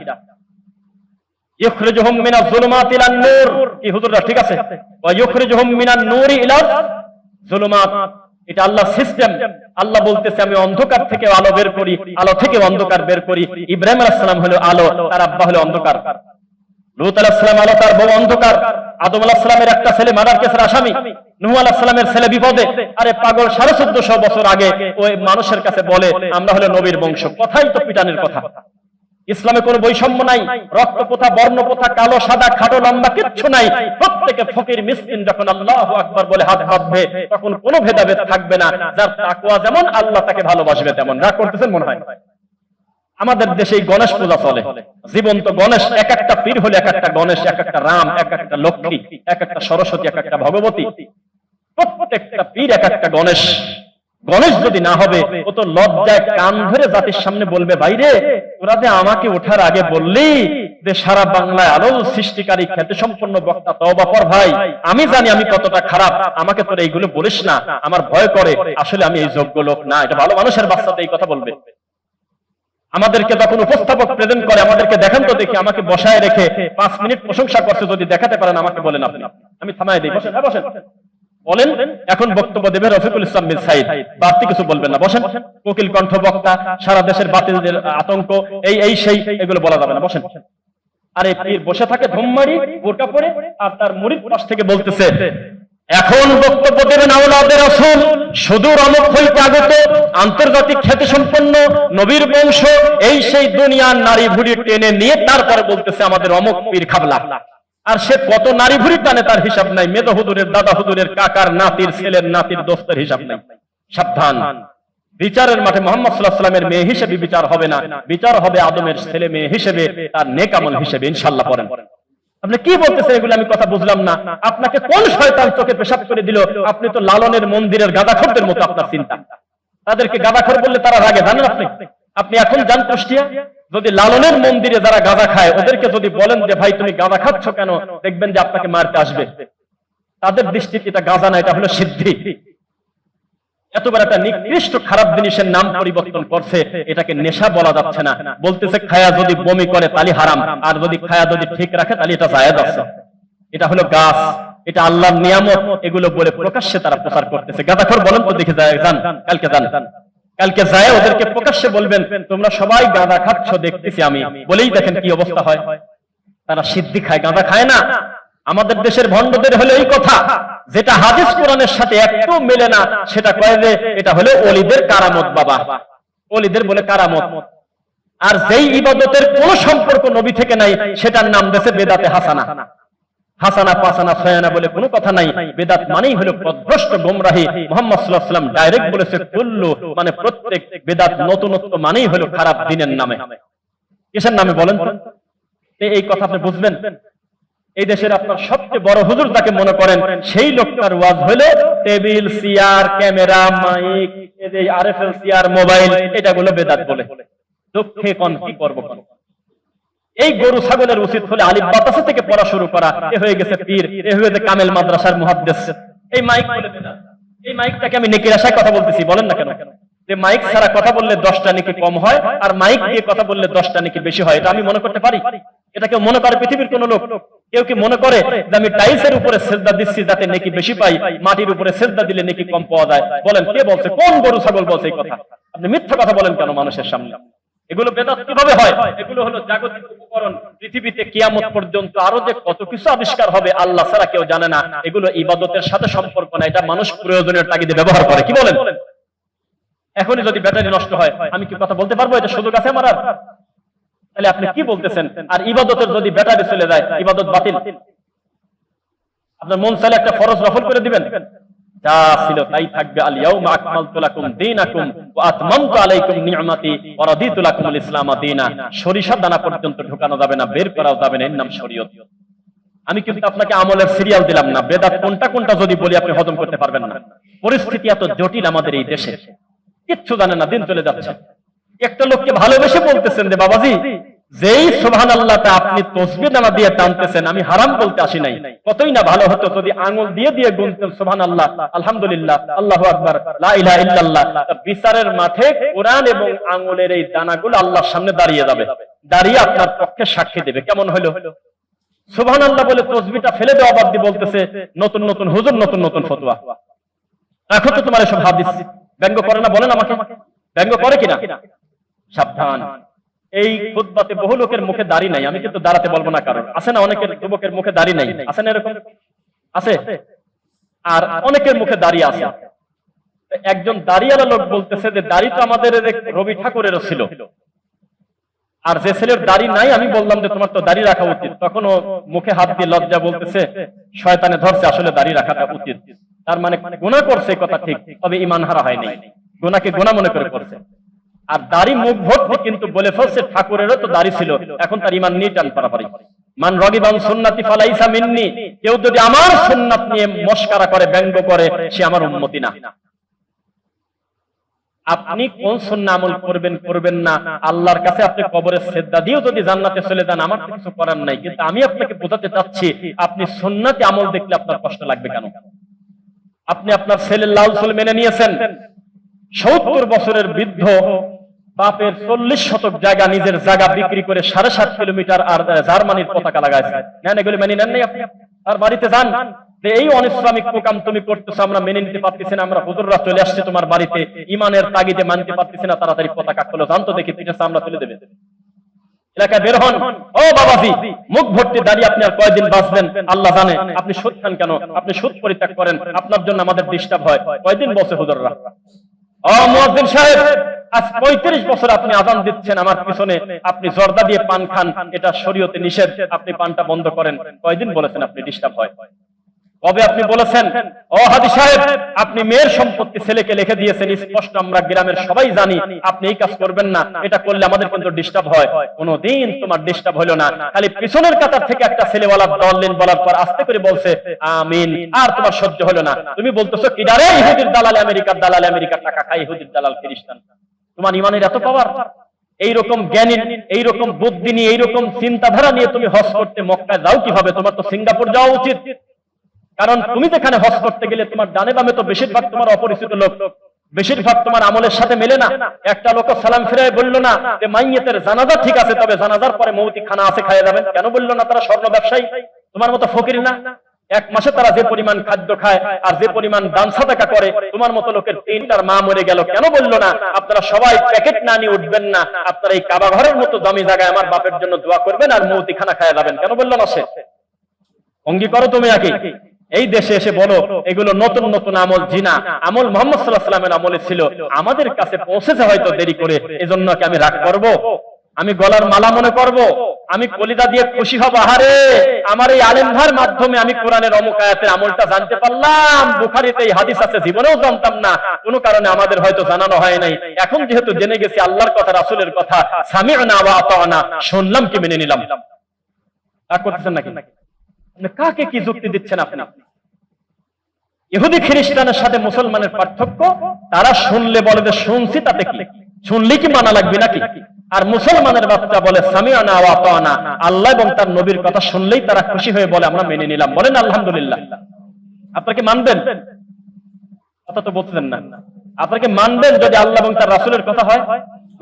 ইখরিজুহুম মিনাজ যুলুমাতি ইলান নূর, কি হুজুররা ঠিক আছে? ওয়া ইখরিজুহুম মিনান নূরি ইলাজ যুলুমাত, এটা আল্লাহ সিস্টেম। আল্লাহ বলতেছে আমি অন্ধকার থেকে আলো বের করি, আলো থেকে অন্ধকার বের করি। ইব্রাহিম আলাইহিস সালাম হলো আলো, তার আব্বা হলো অন্ধকার। লূত আলাইহিস সালাম আলো, তার বউ অন্ধকার। আদম আলাইহিস সালামের একটা ছেলে মার্ডার কেসের আসামি, নূহ আলাইহিস সালামের ছেলে বিপদে। আরে পাগল, 1450 বছর আগে ওই মানুষের কাছে বলে আমরা হলো নবীর বংশ। কথাই তো পিটানের কথা। ইসলামে কোনো বৈষম্য নাই, রক্ত প্রথা, বর্ণ প্রথা, কালো সাদা খাটো লম্বা কিচ্ছু নাই। প্রত্যেকে ফকির মিসকিন যখন আল্লাহু আকবার বলে হাত বাঁধবে তখন কোনো ভেদাভেদ থাকবে না। যার তাকওয়া যেমন আল্লাহ তাকে ভালোবাসবে তেমন। রাগ করতেছেন মনে হয়? আমাদের দেশে গণেশ পূজা চলে, জীবন্ত গণেশ। এক একটা পীর হলে এক একটা গণেশ, এক একটা রাম, এক একটা লক্ষ্মী, এক একটা সরস্বতী, এক একটা ভগবতী। প্রত্যেকটা পীর এক একটা গণেশ। গণেশ যদি না হবে ও তো লজ্জায় কান ধরে জাতির সামনে বলবে বাইরে তোরা যে আমাকে ওঠার আগে বললি যে সারা বাংলায় আলো সৃষ্টিকারী খ্যাতি সম্পন্ন বক্তা, তওবা কর ভাই, আমি জানি আমি কতটা খারাপ, আমাকে তোরা এইগুলো বলিস না, আমার ভয় করে, আসলে আমি এই যোগ্য লোক না। এটা ভালো মানুষের বাচ্চাতে এই কথা বলবে। আমাদেরকে যখন উপস্থাপক প্রেজেন্ট করে আমাদেরকে দেখেন তো দেখি, আমাকে বসায় রেখে 5 মিনিট প্রশংসা করছে, যদি দেখাতে পারেন আমাকে বলেন আপনি, আমি থামায় দিই। বসেন, বসেন বলেন। এখন বক্তব্য দেবে রফিকুল ইসলাম বিন সাইদ, বাড়তি কিছু বলবেন না। বসেন। কোকিল কণ্ঠ বক্তা, সারা দেশের বাতিলদের আতঙ্ক, এই সেই, এগুলো বলা যাবে না। বসেন। আরে পীর বসে থাকে ধুমমারি বোরকা পরে, আর তার মুরিদ পাশ থেকে বলতেছে এখন বক্তব্য দেবেন আওলাদে রাসূল, সুদূর অমুক হইতে আগত আন্তর্জাতিক খ্যাতি সম্পন্ন নবীর বংশ, এই সেই দুনিয়ার নারী ভুড়ি টেনে নিয়ে তারপরে বলতেছে আমাদের অমুক পীর খাবলা। আর সে কত নারী ভুড়ি টানে তার হিসাব নাই, মেজ হুজুরের, দাদা হুজুরের, কাকার নাতির, ছেলের নাতির, দোস্তের হিসাব নাই। সাবধান, বিচারের মাঠে মুহাম্মদ সাল্লাল্লাহু আলাইহি ওয়াসাল্লামের মেয়ে হিসেবে বিচার হবে না, বিচার হবে আদমের ছেলে মেয়ে হিসেবে, তার নেক আমল হিসেবে ইনশাআল্লাহ। পড়েন। আপনি কি বলতেছেন এগুলো আমি কথা বুঝলাম না। আপনাকে কোন শয়তান চোখে পেশাব করে দিল? আপনি তো লালনের মন্দিরের গাদাখোরদের মতো আপনার চিন্তা। তাদেরকে গাদাখোর বললে তারা রাগে, জানেন আপনি? আপনি এখন যান কুষ্টিয়া, যদি লালনের মন্দিরে যারা গাঁজা খায় ওদেরকে যদি বলেন যে ভাই তুমি গাঁজা খাচ্ছ কেন, দেখবেন যে আপনাকে মারতে আসবে। তাদের দৃষ্টিতে এটা গাঁজা না, এটা হলো সিদ্ধি। এত বড় একটা নিকৃষ্ট খারাপ জিনিসের নাম পরিবর্তন করছে, এটাকে নেশা বলা যাচ্ছে না। বলতেছে খায়া যদি বমি করে তালি হারাম, আর যদি খায়া যদি ঠিক রাখে তাহলে এটা জায়েজ আছে। এটা হলো গাছ, এটা আল্লাহর নিয়ামত, এগুলো বলে প্রকাশ্যে তারা প্রচার করতেছে। গাঁজাখোর বলেন তো দেখে যায়, যান কালকে, যান কালকে যায় ওদেরকে প্রকাশ্যে বলবেন তোমরা সবাই গাঁজা খাচ্ছ দেখতেছি আমি, বলেই দেখেন কি অবস্থা হয়। তারা সিদ্ধি খায়, গাঁজা খায় না। আমাদের দেশের ভণ্ডদের হলো এই কথা, যেটা হাদিস কোরআনের সাথে একটু মেলে না, সেটা কয় যে এটা হলো ওলিদের কারামত। বাবা, ওলিদের বলে কারামত। আর যেই ইবাদতের কোন সম্পর্ক নবী থেকে নাই সেটার নাম দেশে বেদাতে হাসানা। হাসানা পাসানা সয়ানা বলে কোনো কথা নাই। বেদাত মানেই হলো পথভ্রষ্ট গোমরাহি। মুহাম্মদ সাল্লাল্লাহু আলাইহি ওয়াসাল্লাম ডাইরেক্ট বলেছে কুল্লু, মানে প্রত্যেক বেদাত, নতুনত্ব মানেই হলো খারাপ দিনের নামে। কিসের নামে বলেন তো? এই কথা আপনি বুঝবেন। এই দেশের আপনার সবচেয়ে বড় হুজুর যাকে মনে করেন, সেই লোকটার ওয়াজ হলে টেবিল, চেয়ার, ক্যামেরা, মাইক, এই যে আরএফএল চেয়ার, মোবাইল, এটাগুলো বেদাত বলে। দুঃখে কোন কি করব কোন? এই গরু ছাগলের উচিত হলে আলিফ বাতাসা থেকে পড়া শুরু করা। এ হয়ে গেছে পীর, এ হয়ে গেছে কামেল মাদ্রাসার মুহাদ্দিস। এই মাইক বলে বেদাত। এই মাইকটাকে আমি নেকির আশায় কথা বলতেছি, বলেন না কেন? যে মাইক ছাড়া কথা বললে 10টা নেকি কম হয়, আর মাইক দিয়ে কথা বললে 10টা নেকি বেশি হয়। এটা আমি মনে করতে পারি? এটা কেউ মনে করে পৃথিবীর কোন লোক? কেউ কি মনে করে যে আমি টাইলসের উপরে সেজদা দিচ্ছি যাতে নেকি বেশি পাই, মাটির উপরে সেজদা দিলে নেকি কম পাওয়া যায়? বলেন কে বলছে? কোন গরু ছাগল বলছে এই কথা? আপনি মিথ্যা কথা বলেন কেন মানুষের সামনে? এগুলো বেদাত কিভাবে হয়? এগুলো হলো জাগতিক উপকরণ। পৃথিবীতে কিয়ামত পর্যন্ত আরো যে কত কিছু আবিষ্কার হবে আল্লাহ ছাড়া কেউ জানে না। এগুলো ইবাদতের সাথে সম্পর্ক না, এটা মানুষ প্রয়োজনের তাগিদে ব্যবহার করে। কি বলেন? এখনই যদি ব্যাটারি নষ্ট হয় আমি কি কথা বলতে পারবো এটা সুযোগ আছে আমার? তাহলে আপনি কি বলতেছেন? আর ইবাদতের যদি ব্যাটারি চলে যায় ইবাদত বাতিল। আপনার মন চাইলে একটা ফরজ নফল করে দিবেন, যা ছিল তাই থাকবে। আল ইয়াউমা আকমালতু লাকুম দীনাকুম ওয়া আতমামতু আলাইকুম নি'মাতি ওয়া রাদিতু লাকুমুল ইসলাম দীনা। সরিষা দানা পর্যন্ত ঢোকানো যাবে না, বের করাও যাবে না, এর নাম শরীয়ত। আমি কিন্তু আপনাকে আমলের সিরিয়াল দিলাম না। বেদাত কোনটা কোনটা যদি বলি আপনি হজম করতে পারবেন না। পরিস্থিতি এত জটিল আমাদের এই দেশে, কিচ্ছু জানেন না, দিন চলে যাচ্ছে। একটা লোককে ভালোবেসে বলতেছেন যে বাবাজি, যেই সুবহানাল্লাহটা আপনি তাসবিহ দানা দিয়ে টানতেছেন, আমি হারাম বলতে আসি নাই। কতই না ভালো হতো যদি আঙ্গুল দিয়ে দিয়ে গুনতেন সুবহানাল্লাহ, আলহামদুলিল্লাহ, আল্লাহু আকবার, লা ইলাহা ইল্লাল্লাহ। বিচারের মাঠে কোরআন এবং আঙ্গুলের এই দানাগুলো আল্লাহর সামনে দাঁড়িয়ে যাবে। দাঁড়িয়ে আপনার পক্ষে সাক্ষী দেবে। কেমন হলো? সুবহানাল্লাহ বলে তসবিহটা ফেলে দেওয়া বাদ দিয়ে বলতেছে নতুন নতুন হুজুর, নতুন নতুন ফতোয়া। রাখো তো তোমার এসব হাদিস। ব্যঙ্গ করে না? বলেন আমাকে, ব্যঙ্গ করে কিনা? সাবধান। এই খুতবাতে বহু লোকের মুখে দাড়ি নাই, আমি কিন্তু দাঁড়াতে বলবো না কারণ। আছে না অনেকের যুবকের মুখে দাড়ি নাই? আছে না এরকম? আছে। আর অনেকের মুখে দাড়ি আছে। একজন দাড়িওয়ালা লোক বলতেছে যে দাড়ি তো আমাদের রবি ঠাকুরেরও ছিল, আর যে ছেলের দাড়ি নাই আমি বললাম যে তোমার তো দাড়ি রাখা উচিত, তখন ও মুখে হাত দিয়ে লজ্জা বলতেছে শয়তানে ধরছে, আসলে দাড়ি রাখাটা উচিত। তার মানে গুনাহ করছে কথা ঠিক, তবে ঈমান হারা হয়নি, গুনাহকে গুনাহ মনে করে করছে। আর দাড়ি মুখ ভর্তি কিন্তু বলে ফেলছে ঠাকুরেরও তো দাড়ি ছিল, এখন তার ঈমান নিয়ে টান পারাপারি। মান রাগিবান সুন্নতি ফালাইসা মিন্নি, কেউ যদি আমার সুন্নাত নিয়ে মস্করা করে, ব্যঙ্গ করে, সে আমার উম্মতি না। আপনি কোন সুন্নাহ আমল করবেন করবেন না, আল্লাহর কাছে আপনি কবরে সিজদা দিয়েও যদি জান্নাতে চলে যান, আমার কিছু করার নাই। কিন্তু আমি আপনাকে বোঝাতে চাচ্ছি, আপনি সুন্নাতে আমল দেখলে আপনার কষ্ট লাগবে কেন? আপনি আপনার ছেলের লাল চুল মেনে নিয়েছেন, 70 বছরের বৃদ্ধ বাপের 40 শতক জায়গা, নিজের জায়গা বিক্রি করে 7.5 কিলোমিটার আর জার্মানির পতাকা লাগাইছে। নেন, এগুলো মেনে নেন নাই আপনি? আর বাড়িতে যান, এই অনিসলামিক প্রোগ্রাম তুমি করতেছো, আমরা মেনে নিতে পারতেছি না, আমরা হুজুররা চলে আসছে তোমার বাড়িতে, ইমানের তাগিদে মানতে পারতেছি না, তাড়াতাড়ি পতাকা খোলো, জানতো দেখি পিঠে আমরা তুলে দেবে। এলাকায় বের হন, ও বাবাজি, মুখ ভর্তি দাঁড়িয়ে আপনি আর কয়দিন বাঁচবেন আল্লাহ জানে। আপনি সুদ খান কেন? আপনি সুদ পরিত্যাগ করেন, আপনার জন্য আমাদের ডিস্টার্ব হয়। কয়দিন বসে হুজুররা? ও মুয়াজ্জিন সাহেব, আজ 35 বছর আপনি আযান দিচ্ছেন আমার পিছনে, আপনি জর্দা দিয়ে পান খান, এটা শরীয়তে নিষেধ, আপনি পানটা বন্ধ করেন। কয়দিন বলেছেন আপনি ডিস্টার্ব হয়? কবে আপনি বলেছেন? ও হাদি সাহেব, আপনি মেয়ের সম্পত্তি ছেলেকে লিখে দিয়েছেন, স্পষ্ট আমরা গ্রামের সবাই জানি, আপনি এই কাজ করবেন না, এটা করলে আমাদের কিন্তু ডিস্টার্ব হয়। কোনদিন তোমার ডিস্টার্ব হলো না, খালি পিছনের কাতার থেকে একটা ছেলেওয়ালা দললেন, বলার পর আস্তে করে বলছে আমিন, আর তোমার সহ্য হলো না। তুমি বলতেছো কি ডারে, ইহুদির দালাল, আমেরিকার দালাল, আমেরিকার টাকা খায়, ইহুদির দালাল খ্রিস্টান। তোমার ইমানের এত পাওয়ার? এইরকম জ্ঞানী, এইরকম বুদ্ধি নিয়ে, এইরকম চিন্তাধারা নিয়ে তুমি হজ করতে মক্কায় যাও কিভাবে? তোমার তো সিঙ্গাপুর যাওয়া উচিত, কারণ তুমি যেখানে হজ করতে গেলে তোমার ডানে বামে তো বেশিরভাগ তোমার অপরিচিত লোক, বেশিরভাগ তোমার আমলের সাথে মেলে না। একটা লোক সালাম ফিরায় বললো না যে মাইয়েতের জানাজা ঠিক আছে, তবে জানাজার পরে মৌতি খানা আছে, খাইয়ে যাবেন। কেন বললো না? তারা স্বর্ণ ব্যবসায়ী, তোমার মতো ফকির না। এক মাসে তারা যে পরিমাণ খাদ্য খায় আর যে পরিমাণ দান সাদাকা করে, তোমার মতো লোকের 3টার মা মরে গেল, কেন বললো না আপনারা সবাই প্যাকেট না নিয়ে উঠবেন না, আপনারা এই কাবা ঘরের মতো দামি জায়গায় আমার বাপের জন্য দোয়া করবেন আর মৌতি খানা খাইয়ে যাবেন? কেন বললো না? সে অঙ্গী করো তুমি আগে। এই দেশে এসে বলো এগুলো নতুন নতুন আমল, জিনা আমল মুহাম্মদ সাল্লাল্লাহু আলাইহি ওয়াসাল্লামের আমলে ছিল, আমাদের কাছে পৌঁছেছে হয়তো দেরি করে, এজন্য কি আমি রাগ করব? আমি গলার মালা মনে করব? আমি কলিজা দিয়ে খুশি হব, আহারে আমার এই আলেম ভাইয়ের মাধ্যমে আমি কোরআনের অমুক আয়াতের আমলটা জানতে পারলাম, বুখারীতে এই হাদিস আছে, জীবনেও জানতাম না, কোনো কারণে আমাদের হয়তো জানানো হয় নাই, এখন যেহেতু জেনে গেছি আল্লাহর কথা, রাসূলের কথা, সামি'না ওয়া আতা'না, শুনলাম কি মেনে নিলাম। রাগ করতেছেন নাকি? কাকে কি যুক্তি দিচ্ছেন আপনি? ইহুদি খ্রিস্টানের সাথে মুসলমানের পার্থক্য, তারা শুনলে বলে যে শুনছি, তাতে কি? শুনলে কি মানা লাগবে নাকি? আর মুসলমানের বাচ্চা বলে সামি'না ওয়া আতা'না, আল্লাহ এবং তার নবীর কথা শুনলেই তারা খুশি হয়ে বলে আমরা মেনে নিলাম। বলেন আলহামদুলিল্লাহ। আপনাকে মানবেন? কথা তো বলছেন না। আপনাকে মানবেন যদি আল্লাহ এবং তার রাসূলের কথা হয়?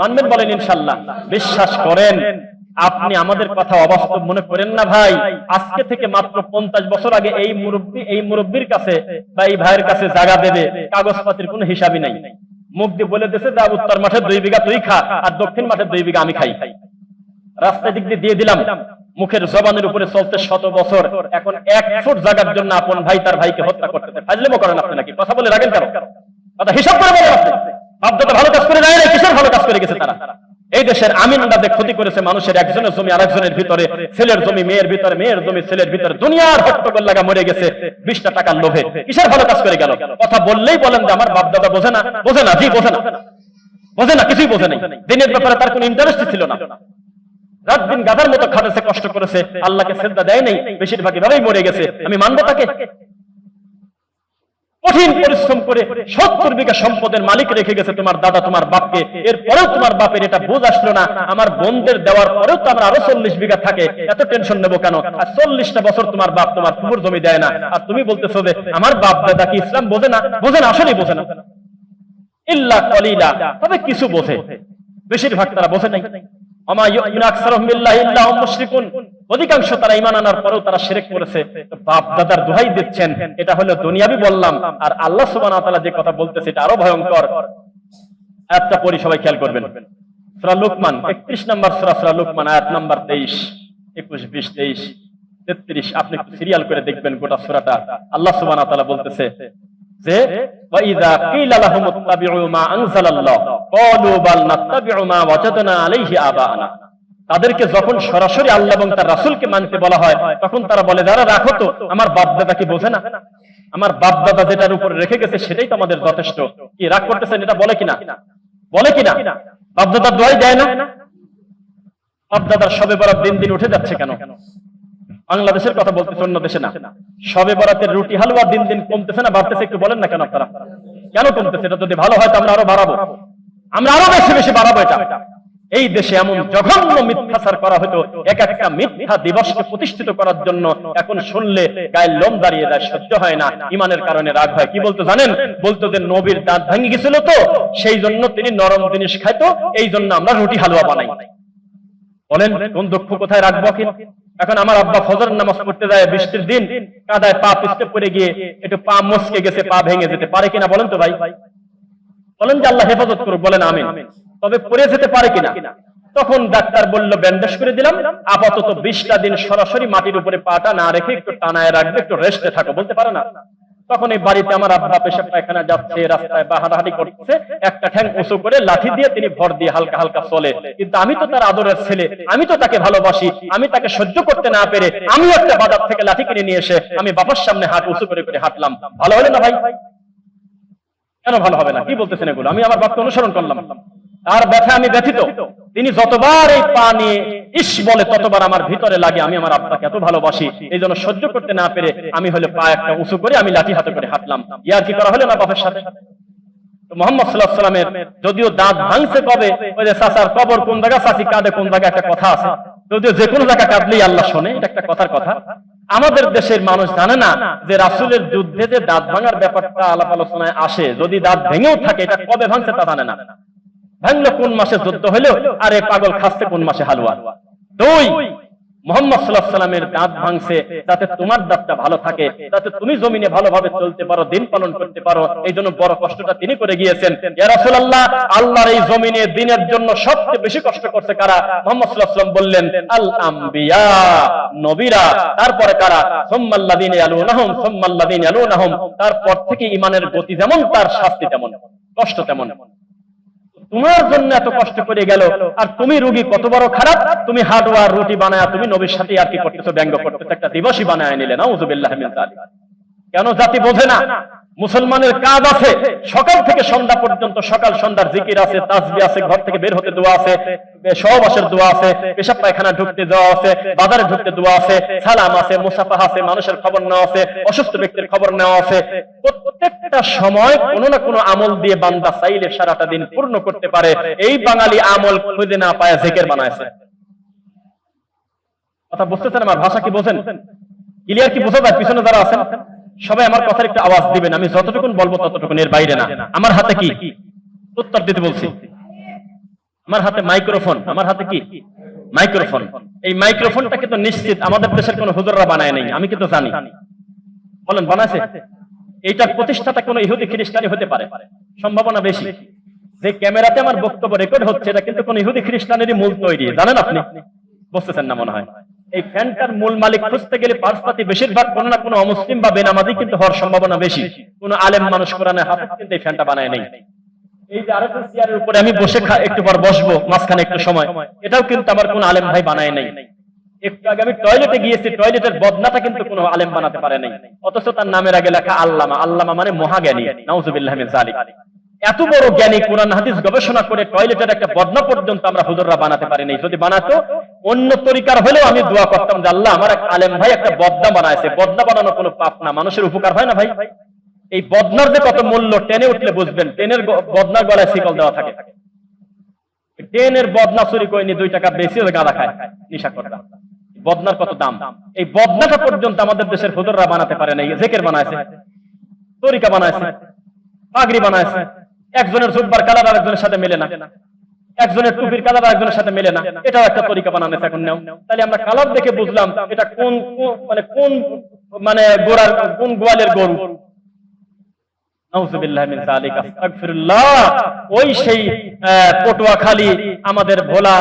মানবেন? বলেন ইনশাআল্লাহ। বিশ্বাস করেন, আপনি আমাদের কথা অবাস্তব মনে করেন না ভাই। আজকে থেকে মাত্র 50 বছর আগে এই মুরব্বির কাছে বা এই ভাইয়ের কাছে জায়গা দেবে, কাগজপাতির কোনো হিসাবই নাই, মুখ দিয়ে বলে দিয়েছে যা উত্তর মাঠে 2 বিঘা তুই খা আর দক্ষিণ মাঠে 2 বিঘা আমি খাই। রাস্তায় দিক দিয়ে দিলাম, মুখের জবানের উপরে চলতে 100 বছর, এখন 1 ফুট জায়গার জন্য আপন ভাই তার ভাইকে হত্যা করতেছে। ফাজলামো করেন আপনি নাকি? কথা বলে রাখেন কেন? কথা হিসাব করে বলেন আপনি। বাপদাদা ভালো কাজ করে যায় না, কিসের ভালো কাজ করে গেছে তারা? এই দেশের আমিনদাদের ক্ষতি করেছে মানুষের, একজনের জমি আরেকজনের ভিতরে, ছেলের জমি মেয়ের ভিতরে, মেয়ের জমি ছেলের ভিতরে, দুনিয়ার হট্টগোল লাগা মরে গেছে 20টা টাকার লোভে। কিসের ভালো কাজ করে গেল? কথা বললেই বলেন যে আমার বাপ দাদা বোঝে না। বোঝে না? জি বোঝে না, বোঝে না, কিছুই বোঝে নাই। দিনের ব্যাপারে তার কোনো ইন্টারেস্ট ছিল না, রাত দিন গাধার মতো খাটেছে, কষ্ট করেছে, আল্লাহকে সিজদা দেয় নাই, বেশিরভাগ এভাবেই মরে গেছে। আমি মানবো তাকে? কঠিন পরিশ্রম করে 70 বিঘা সম্পদের মালিক রেখে গেছে তোমার দাদা তোমার বাপকে, এরপরেও তোমার বাপের এটা বুঝ আসলো না, আমার বোনদের দেওয়ার পরেও তো আমার আরো 40 বিঘা থাকে, এত টেনশন নেবো কেন? আর 40টা বছর তোমার বাপ তোমার ফুফুর জমি দেয় না, আর তুমি বলতেছো যে আমার বাপ দাদা কি ইসলাম বোঝে না? বোঝে না, আসলেই বোঝে না। ইল্লা কলিলা, তবে কিছু বোঝে, বেশিরভাগ তারা বোঝে নাই। ওমা ইউমিনু আকসারুহুম বিল্লাহি ইল্লা হুম মুশরিকুন, অধিকাংশ তারা ঈমান আনার পরেও তারা শিরক করেছে। বাপ দাদার দোহাই দিচ্ছেন, এটা হলো দুনিয়াবি বললাম। আর আল্লাহ সুবহানাহু ওয়া তাআলা যে কথা বলতেছে এটা আরো ভয়ঙ্কর। আয়াতটা পড়ি, সবাই খেয়াল করবেন। সূরা লুকমান 31 নম্বর সূরা, সূরা লুকমান আয়াত নাম্বার 23, 21, 20, 23, 33। আপনি একটু সিরিয়াল করে দেখবেন গোটা সূরাটা। আল্লাহ সুবহানাহু ওয়া তাআলা বলতেছে যে ওয়া ইযা কিলা লাহুম ইত্তাবিউ মা আনজালাল্লাহ ক্বালু বাল নাত্তাবিউ মা ওয়াজাদনা আলাইহি আবানা। তাদেরকে যখন সরাসরি আল্লাহ এবং তার রাসূলকে মানতে বলা হয়, তখন তারা বলে, যারা রাখো তো, আমার বাপ দাদা কি বোঝে না? আমার বাপ দাদা যেটার উপর রেখে গেছে সেটাই তো আমাদের যথেষ্ট। কি রাগ করতেছেন? এটা বলে কিনা? বলে কিনা? বাপ দাদার দোয়াই দেয় না? বাপ দাদার শবে বরাত দিন দিন উঠে যাচ্ছে কেন? বাংলাদেশের কথা বলতেছে, অন্য দেশে না। শবে বরাতের রুটি হালুয়া দিন দিন কমতেছে না বাড়তেছে? একটু বলেন না কেন আপনারা, কেন কমতেছে? এটা যদি ভালো হয় তো আমরা আরো বাড়াবো, আমরা আরো বেশি বেশি বাড়াবো। এটা এই দেশে এমন জঘন্য মিথ্যাচার করা হতো, এক একটা মিথ্যা দিবসকে প্রতিষ্ঠিত করার জন্য এখন শুনলে গায়ের লোম দাঁড়িয়ে যায়, সহ্য হয় না, ইমানের কারণে রাগ হয়। কি বলতো জানেন? বলতো যে নবীর দাঁত ভেঙে গেছিল তো, সেই জন্য তিনি নরম জিনিস খাইতো, এই জন্য আমরা রুটি হালুয়া বানাই। বলেন কোন দুঃখ কোথায় রাখবো? এখন আমার আব্বা ফজরের নামাজ পড়তে যায়, বৃষ্টির দিন, কাদায় পা পিছলে পড়ে গিয়ে একটু পা মচকে গেছে, পা ভেঙে যেতে পারে কিনা বলেন তো ভাই? বলেন যে আল্লাহ হেফাজত করুক, বলেন আমিন। তবে পড়ে যেতে পারে কিনা? তখন ডাক্তার বলল ব্যান্ডেজ করে দিলাম, আপাতত 20টা দিন সরাসরি মাটির উপরে পাটা না রেখে একটু টানায় রাখবে, একটু রেস্টে থাকো। বলতে পারে না? তখন এই বাড়িতে আমার আব্বা পেশাব পায়খানা যাচ্ছে, রাস্তায় বা হাঁটাহাঁটি করতেছে, একটা ঠ্যাং উঁচু করে লাঠি দিয়ে তিনি ভর দিয়ে হালকা হালকা চলে। কিন্তু আমি তো তার আদরের ছেলে, আমি তো তাকে ভালোবাসি, আমি তাকে সহ্য করতে না পেরে আমি একটা বাজার থেকে লাঠি কিনে নিয়ে এসে আমি বাবার সামনে হাত উঁচু করে করে হাঁটলাম। ভালো হলো না ভাই? কেন ভালো হবে না? কি বলতেছেন এগুলো? আমি আমার বাপকে অনুসরণ করলাম, তার ব্যথা আমি ব্যথিত। তিনি যতবার এই পা নিয়ে ইস বলে ততবার আমার ভিতরে লাগে আমি আমার আব্বাকে এত ভালোবাসি, এই জন্য সহ্য করতে না পেরে আমি হলে পা একটা উঁচু করে আমি লাঠি হাতে করে হাঁটলাম। ইয়ার কি করা হলো না বাপের সাথে? মুহাম্মদ সাল্লাল্লাহু আলাইহি ওয়াসাল্লামের যদিও দাঁত ভাঙছে কবে, ওই যে চাচার কবর কোন জায়গা, চাচি কাঁদে কোন জায়গা, একটা কথা আছে। যদিও যে কোনো জায়গা কাঁদলেই আল্লাহ শোনে, এটা একটা কথার কথা। আমাদের দেশের মানুষ জানে না যে রাসূলের যুদ্ধে যে দাঁত ভাঙার ব্যাপারটা আলাপ আলোচনায় আসে, যদি দাঁত ভেঙেও থাকে এটা কবে ভাঙছে তা জানে না। ভাঙলো কোন মাসে যুদ্ধ হলো, আর এই পাগল খাচ্ছে কোন মাসে হালুয়া। দুই, মুহাম্মদ সাল্লাল্লাহু আলাইহি ওয়াসাল্লামের দাঁত ভাঙছে যাতে তোমার দাঁতটা ভালো থাকে, যাতে তুমি জমিনে ভালোভাবে চলতে পারো, দিন পালন করতে পারো, এই জন্য বড় কষ্টটা তিনি করে গিয়েছেন। ইয়া রাসূলুল্লাহ, আল্লাহর এই জমিনে দিনের জন্য সবচেয়ে বেশি কষ্ট করছে কারা? মুহাম্মদ সাল্লাল্লাহু আলাইহি ওয়াসাল্লাম বললেন আল আম্বিয়া, নবীরা, তারপরে কারা? সুম্মাল্লাযীনা ইয়ালুনাহুম সুম্মাল্লাযীনা ইয়ালুনাহুম, তারপর থেকে ঈমানের গতি যেমন তার শাস্তি তেমন, কষ্ট তেমন। তোমার জন্য এত কষ্ট করে গেল, আর তুমি রোগী কত বড় খারাপ, তুমি হাডওয়ার রুটি বানায়া তুমি নবীর সাথে আর কি করতেছো, ব্যঙ্গ করতেছো, একটা দিবসই বানায় নিলে। নাউযুবিল্লাহি মিন যালিক। কেন জাতি বোঝে না? মুসলমানের কাজ আছে সকাল থেকে সন্ধ্যা পর্যন্ত, সকাল সন্ধ্যার জিকির আছে, তাসবিহ আছে, ঘর থেকে বের হতে দোয়া আছে, সহবাসের দোয়া আছে, পেশাব পায়খানা ঢুকতে দোয়া আছে, বাজারে ঢুকতে দোয়া আছে, সালাম আছে, মুসাফাহা আছে, মানুষের খবর নেওয়া আছে, অসুস্থ ব্যক্তির খবর নেওয়া আছে। প্রত্যেকটা সময় কোনো না কোনো আমল দিয়ে বান্দা চাইলে সারাটা দিন পূর্ণ করতে পারে। এই বাঙালি আমল খুঁজে না পায় জিকির বানাইছে। কথা বুঝতেছেন? আমার ভাষা কি বোঝেন? ক্লিয়ার কি বোঝা যায়? পিছনে যারা আছেন সবাই আমার কথার একটু আওয়াজ দিবেন, আমি যতটুকুন বলবো ততটুকুন, এর বাইরে না। আমার হাতে কি? উত্তর দিতে বলছি। আমার হাতে মাইক্রোফোন। আমার হাতে কি? মাইক্রোফোন। এই মাইক্রোফোনটা কিন্তু নিশ্চিত আমাদের দেশের কোন হুজুররা বানায় নাই, আমি কিন্তু জানি। বলেন বানাইছে? এইটার প্রতিষ্ঠাতা কোন ইহুদি খ্রিস্টানই হতে পারে, সম্ভাবনা বেশি। যে ক্যামেরাতে আমার বক্তব্য রেকর্ড হচ্ছে এটা কিন্তু কোন ইহুদি খ্রিস্টানেরই মূল তৈরি, জানেন আপনি? বুঝতেছেন না মনে হয়। এই ফ্যানটার মূল মালিক খুঁজতে গেলে পার্সপাতি বেশিরভাগ কোন না কোন অমুসলিম বা বেনামাজি কিন্তু হওয়ার সম্ভাবনা বেশি। কোন আলেম মানুষ কোরআনের হাফেজ কিন্তু এই ফ্যানটা বানায় নাই। এই যে আরেকটা চেয়ারের উপরে আমি বসে একটু পর বসবো, মাঝখানে একটু সময়, এটাও কিন্তু আমার কোন আলেম ভাই বানায় নাই। একটু আগে আমি টয়লেটে গিয়েছি, টয়লেটের বদনাটা কিন্তু কোনো আলেম বানাতে পারে নাই, অথচ তার নামের আগে লেখা আল্লামা। আল্লামা মানে মহাজ্ঞানী। নাউযুবিল্লাহি মিন যালিক। এত বড় জ্ঞানী, কোরআন হাদিস গবেষণা করে টয়লেটের একটা বদনা পর্যন্ত আমরা হুজুররা বানাতে পারি নাই। যদি বানাতো অন্য তরিকার হলেও আমি দোয়া করতাম যে আল্লাহ আমার এক আলেম ভাই একটা বদনা বানাইছে। বদনা বানানো কোনো পাপ না, মানুষের উপকার হয় না ভাই? এই বদনার যে কত মূল্য টেনে উঠলে বুঝবেন। টেনের বদনার গলায় শিকল দেওয়া থাকে, টেনের বদনা চুরি করে নিয়ে 2 টাকা বেশি গাঁদা খায়, নিশা করতাম। বদনার কত দাম, এই বদনাটা পর্যন্ত আমাদের দেশের হুজুররা বানাতে পারে নাই। জিকির বানাইছে, তরিকা বানাইছে, পাগড়ি বানাইছে, একজনের জুব্বার কালার আরেকজনের সাথে মেলে না। একজনের টুপির কালার একজনের সাথে মেলে না, এটাও একটা তরিকা বানানো এখন নাও। তাহলে আমরা কালার দেখে বুঝলাম এটা কোন গোড়ার কোন গোয়ালের গরু। নাউযুবিল্লাহি মিন যালিকা, আস্তাগফিরুল্লাহ। ওই সেই পটুয়াখালী, আমাদের ভোলা,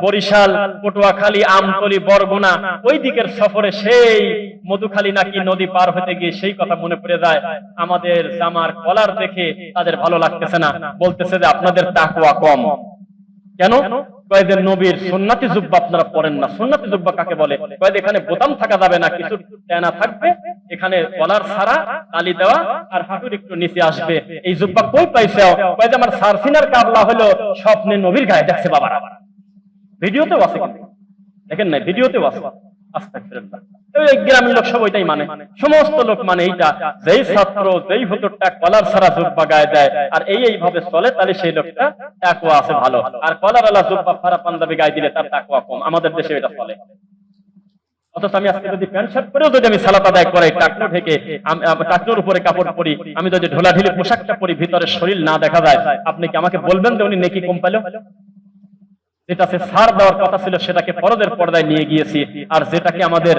বরিশাল, পটুয়াখালী, আমতলী, বরগুনা ওই দিকের সফরে সেই মধুখালী নাকি নদী পার হতে গিয়ে সেই কথা মনে পড়ে যায়। আমাদের জামার কলার দেখে তাদের ভালো লাগতেছে না, বলতেছে যে আপনাদের তাকওয়া কম। কেন? কয়েকদিন নবীর সুন্নতি জুব্বা আপনারা পরেন না। সুন্নতি জুব্বা কাকে বলে? কয়েকদিন এখানে বোতাম থাকা যাবে না, কিছু টানা থাকবে, এখানে কলার ছাড়া তালি দেওয়া আর হাঁটুর একটু নিচে আসবে। এই জুব্বা কই পাইছে? কয়েকদিন আমার সারসিনার কাবলা হলো স্বপ্নে নবীর গায়ে দেখছে বাবারা, ভিডিওতেও আছে, কিন্তু দেখেন না, ভিডিওতেও আছে। আস্তাগফিরুল্লাহ। গ্রামের লোক সব ওইটাই মানে, সমস্ত লোক মানে এইটা, যেই ছাত্র যেই হুজুরটা কলার ছাড়া জুব্বা গায়ে দেয় আর এইভাবে চলে, তাহলে সেই লোকটা তাকওয়া আছে ভালো। আর কলার আলা জুব্বা ফারা পাঞ্জাবি গায়ে দিলে তার তাকওয়া কম। আমাদের দেশে এটা চলে। অথচ আমি আজকে যদি প্যান্ট শার্ট পরেও যদি আমি সালাত আদায় করাই, টাকনো থেকে টাকনোর উপরে কাপড় পরি, আমি যদি ঢোলাঢিলি পোশাকটা পরি, ভিতরে শরীর না দেখা যায়, আপনি কি আমাকে বলবেন যে উনি নেকি কম পেল? যেটাকে ছাড় দেওয়ার কথা ছিল সেটাকে ফরজের পর্দায় নিয়ে গিয়েছি, আর যেটাকে আমাদের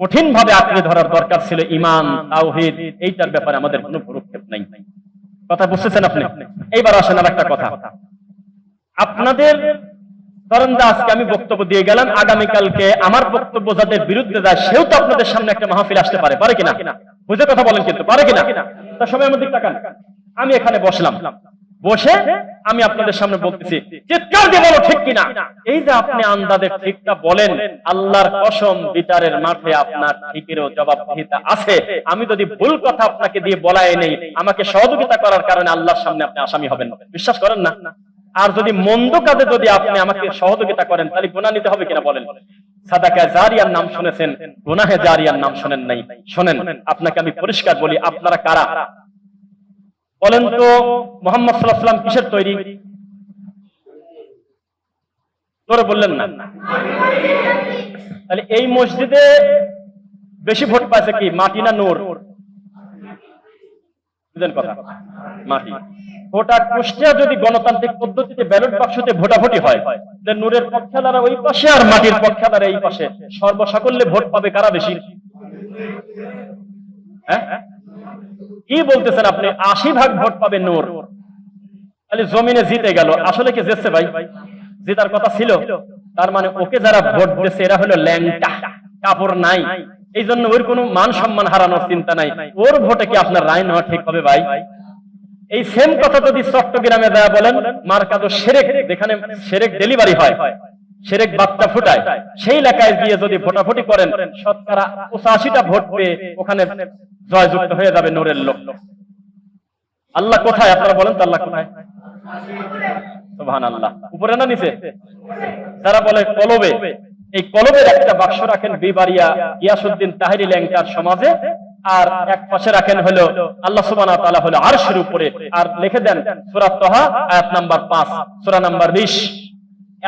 কঠিন ভাবে আঁকড়ে ধরার দরকার ছিল, ঈমান, তাওহীদ, এইটার ব্যাপারে আমাদের কোনো ভ্রুক্ষেপ নাই। কথা বুঝতেছেন আপনি? এইবার আসেন আর একটা কথা। আপনাদের ধরেন আজকে আমি বক্তব্য দিয়ে গেলাম, আগামীকালকে আমার বক্তব্য যাদের বিরুদ্ধে যায় সেও তো আপনাদের সামনে একটা মাহফিল আসতে পারে, পারে কিনা? বুঝে কথা বলেন কিন্তু, পারে কিনা? তার সময় মধ্যে টাকা আমি এখানে বসলাম, বসে আমি আপনাদের সামনে বলতেছি, চিৎকার দিয়ে বলো ঠিক কিনা। এই যে আপনি আন্দাজে ঠিকটা বলেন, আল্লাহর কসম বিচারের মাঠে আপনার ঠিকেরও জবাবদিহিতা আছে। আমি যদি ভুল কথা আপনাকে দিয়ে বলাই নেই, আমাকে সহযোগিতা করার কারণে আল্লাহর সামনে আপনি আসামি হবেন, বিশ্বাস করেন না? আর যদি মন্দ কাজে যদি আপনি আমাকে সহযোগিতা করেন, তাহলে গুনাহ নিতে হবে কিনা বলেন? সাদাকা জারিয়ার নাম শুনেছেন, গুনাহে জারিয়ার নাম শুনেন নাই। শুনেন, আপনাকে আমি পরিষ্কার বলি, আপনারা কারা বলেন তো? মুহাম্মদ সাল্লাল্লাহু আলাইহি ওয়াসাল্লাম কিসের তৈরি? তোরে বললেন না? তাহলে এই মসজিদে বেশি ভোট পাইছে কি, মাটি না নূর? বুঝলেন কথা? মাটি। ভোটার কুষ্টিয়া যদি গণতান্ত্রিক পদ্ধতিতে ব্যালট বাক্সতে ভোটাভুটি হয়, নূরের পক্ষাদারা ওই পাশে আর মাটির পক্ষাদারা এই পাশে, সর্বসাকল্যে ভোট পাবে কারা বেশি? হ্যাঁ, কি বলতেছেন আপনি? ৮০% ভোট পাবে নূর। তাহলে জমিনে জিতে গেল। আসলে কি জিতছে ভাই? জেতার কথা ছিল। তার মানে ওকে যারা ভোট দিয়েছে এরা হলো ল্যাংটা, কাপড় নাই, এই জন্য ওর কোনো মান সম্মান হারানোর চিন্তা নাই। ওর ভোটে কি আপনার রায় নেওয়া ঠিক হবে ভাই? এই সেম কথা যদি চট্টগ্রামে দেয়া বলেন, মার্কাদো সেরেক, যেখানে সেরেক ডেলিভারি হয়, সেরেক বাচ্চা ফুটায়, সেই এলাকায় গিয়ে যদি ভোটাভুটি করেন, শতকরা ৮৫টা ভোট পেয়ে ওখানে জয়যুক্ত হয়ে যাবে নূরের লোক। আল্লাহ কোথায় আপনারা বলেন তো? আল্লাহ কোথায়? সুবহানাল্লাহ। উপরে না নিচে? যারা বলে কলবে, এই কলবের একটা বাক্স রাখেন বিবাড়িয়া গিয়াসউদ্দিন তাহেরি ল্যাংটার সমাজে, আর এক পাশে রাখেন হলো আল্লাহ সুবহানাহু ওয়া তাআলা হলো আরশের উপরে, আর লিখে দেন সূরা তাহা আয়াত নাম্বার 5, সূরা নাম্বার 20।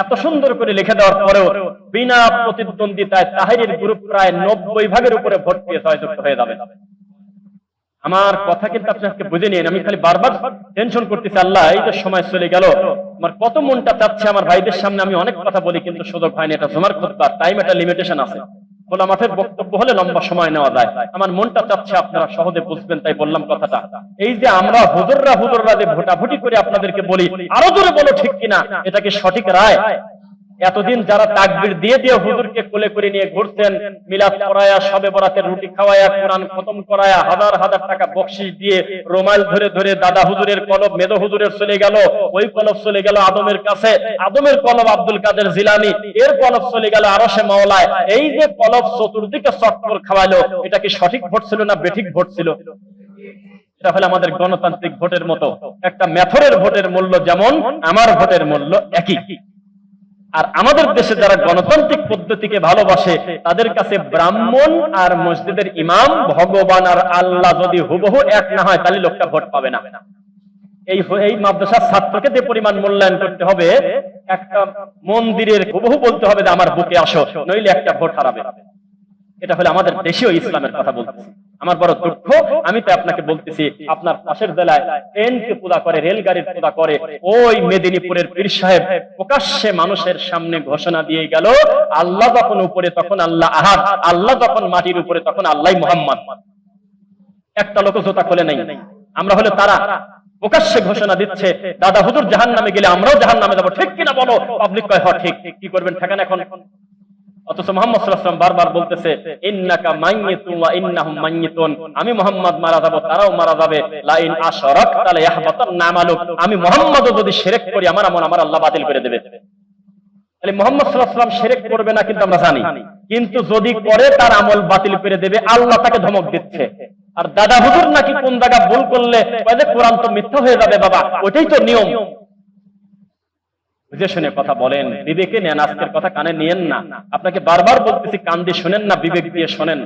এত সুন্দর করে লিখে দেওয়ার পরেও বিনা প্রতিদ্বন্দ্বিতায় তাহেরির গ্রুপ প্রায় 90% উপরে ভোট পেয়ে জয়যুক্ত হয়ে যাবে। আমার কথা কিন্তু আপনি আজকে বুঝে নিন। আমি খালি বারবার টেনশন করতেছি, আল্লাহ এই যে সময় চলে গেল, আমার কত মনটা চাচ্ছে আমার ভাইদের সামনে আমি অনেক কথা বলি, কিন্তু সুযোগ হয়নি। এটা জুমার খুতবা, টাইম একটা লিমিটেশন আছে। খোলা মাঠের বক্তব্য হলে লম্বা সময় নেওয়া যায়। আমার মনটা চাচ্ছে আপনারা সহজে বুঝবেন, তাই বললাম কথাটা। এই যে আমরা হুজুররা যে ভোটাভুটি করে আপনাদেরকে বলি, আরো জোরে বলো ঠিক কিনা, এটা কি সঠিক রায়? এতদিন যারা তাকবীর দিয়ে দিয়ে হুজুরকে কোলে করে নিয়ে ঘুরতেন, মিলাদ করায়া, শবে বরাতের রুটি খাওয়ায়া, কোরআন খতম করায়া, হাজার হাজার টাকা বকশিশ দিয়ে, রুমাল ধরে ধরে দাদা হুজুরের কলব মেদো হুজুরের চলে গেল, ওই কলব চলে গেল আদমের কাছে, আদমের কলব আব্দুল কাদের জিলানী, এর কলব চলে গেল আরশে মাওলায়। এই যে কলব চতুর্দিকে চক্কর খাওয়ালো, এটা কি সঠিক ভোট ছিল না বেঠিক ভোট ছিল? এটা হলো আমাদের গণতান্ত্রিক ভোটের মতো। একটা মেথরের ভোটের মূল্য যেমন, আমার ভোটের মূল্য একই। আর আমাদের দেশে যারা গণতান্ত্রিক পদ্ধতিকে ভালোবাসে, তাদের কাছে ব্রাহ্মণ আর মসজিদের ইমাম, ভগবান আর আল্লাহ যদি হুবহু এক না হয়, তাহলে লোকটা ভোট পাবে না। এই মাদ্রাসার ছাত্রকে যে পরিমাণ মূল্যায়ন করতে হবে, একটা মন্দিরের হুবহু বলতে হবে যে আমার বুকে আসো, নইলে একটা ভোট হারাবে। এটা হলে আমাদের দেশেও ইসলামের কথা বলতেছে। আমার বড় দুঃখ। আমি তো আপনাকে বলতেছি, আপনার পাশের জেলায় ট্রেনকে পূজা করে, রেলগাড়ির পূজা করে, ওই মেদিনীপুরের পীর সাহেব প্রকাশ্যে মানুষের সামনে ঘোষণা দিয়ে গেল, আল্লাহ যখন উপরে তখন আল্লাহ আহাদ, আল্লাহ যখন মাটির উপরে তখন আল্লাহ মুহাম্মদ। একটা লোক জোতা খোলে নাই। আমরা হলে তারা প্রকাশ্যে ঘোষণা দিচ্ছে দাদা হুজুর জাহান্নামে গেলে আমরাও জাহান্নামে যাবো, ঠিক কিনা বলো? পাবলিক কয় হ্যাঁ ঠিক। কি করবেন ঠেকান এখন? অথচ মুহাম্মদ সাল্লাল্লাহু আলাইহি ওয়াসাল্লাম বারবার বলতেছে ইন্নাকা মাইয়িতুন ওয়া ইন্নাহুম মাইয়িতুন, আমি মুহাম্মদ মারা যাব, তারাও মারা যাবে। লা ইন আশরাকতা লা ইয়াহবাতান্না আমালুক, আমি মুহাম্মদও যদি শিরক করি আমার আমল আমার আল্লাহ বাতিল করে দেবে। তাহলে মুহাম্মদ সাল্লাল্লাহু আলাইহি ওয়াসাল্লাম শিরক করবে না কিন্তু আমরা জানি, কিন্তু যদি করে তার আমল বাতিল করে দেবে, আল্লাহ তাকে ধমক দিচ্ছে। আর দাদা হুজুর নাকি কোন জায়গা ভুল করলে কোরআন তো মিথ্যা হয়ে যাবে বাবা, ওইটাই তো নিয়ম। বুঝে শুনে কথা বলেন, বিবেকে নেন, আজকের কথা কানে নিয়েন না। আপনাকে বারবার বলতেছি কান দিয়ে শুনেন না, বিবেক দিয়ে শুনেন।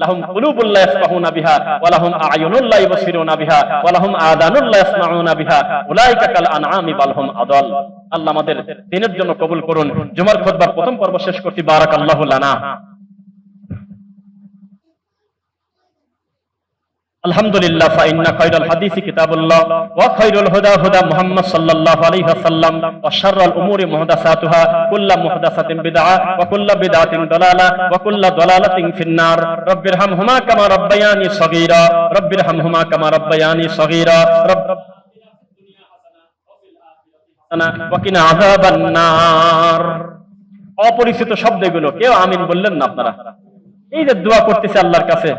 লাহুম কুলুবুল লা ইয়াফকাহুনা বিহা ওয়া লাহুম আ'য়ুনুল লা ইবসিরুনা বিহা ওয়া লাহুম আযানুল লা ইয়াসমাউনা বিহা উলাইকা কাল আনআমি বাল হুম আদাল। আল্লাহ আমাদের দিনের জন্য কবুল করুন। জুমার খুতবার প্রথম পর্ব শেষ করছি। বারাকাল্লাহু লানা। আলহামদুলিল্লাহ, ফাইন্না খায়রাল হাদিসি কিতাবুল্লাহ ওয়া খায়রুল হুদা হুদা মুহাম্মদ সাল্লাল্লাহু আলাইহি ওয়াসাল্লাম ওয়া শাররাল উমুরি মুহদাসাতুহা কুল্লু মুহদাসাতিন বিদআ ওয়া কুল্লু বিদআতিন দালালা ওয়া কুল্লু দালালাতিন ফিন্নার। রাব্বিরহামহুমা কামা রাব্বায়ানি সগীরা, রাব্বিরহামহুমা কামা রাব্বায়ানি সগীরা, ওয়া কিনা আযাবান নার। অপরিচিত শব্দগুলো কেউ আমিন বললেন না আপনারা। এই যে দোয়া করতেছে আল্লাহর কাছে,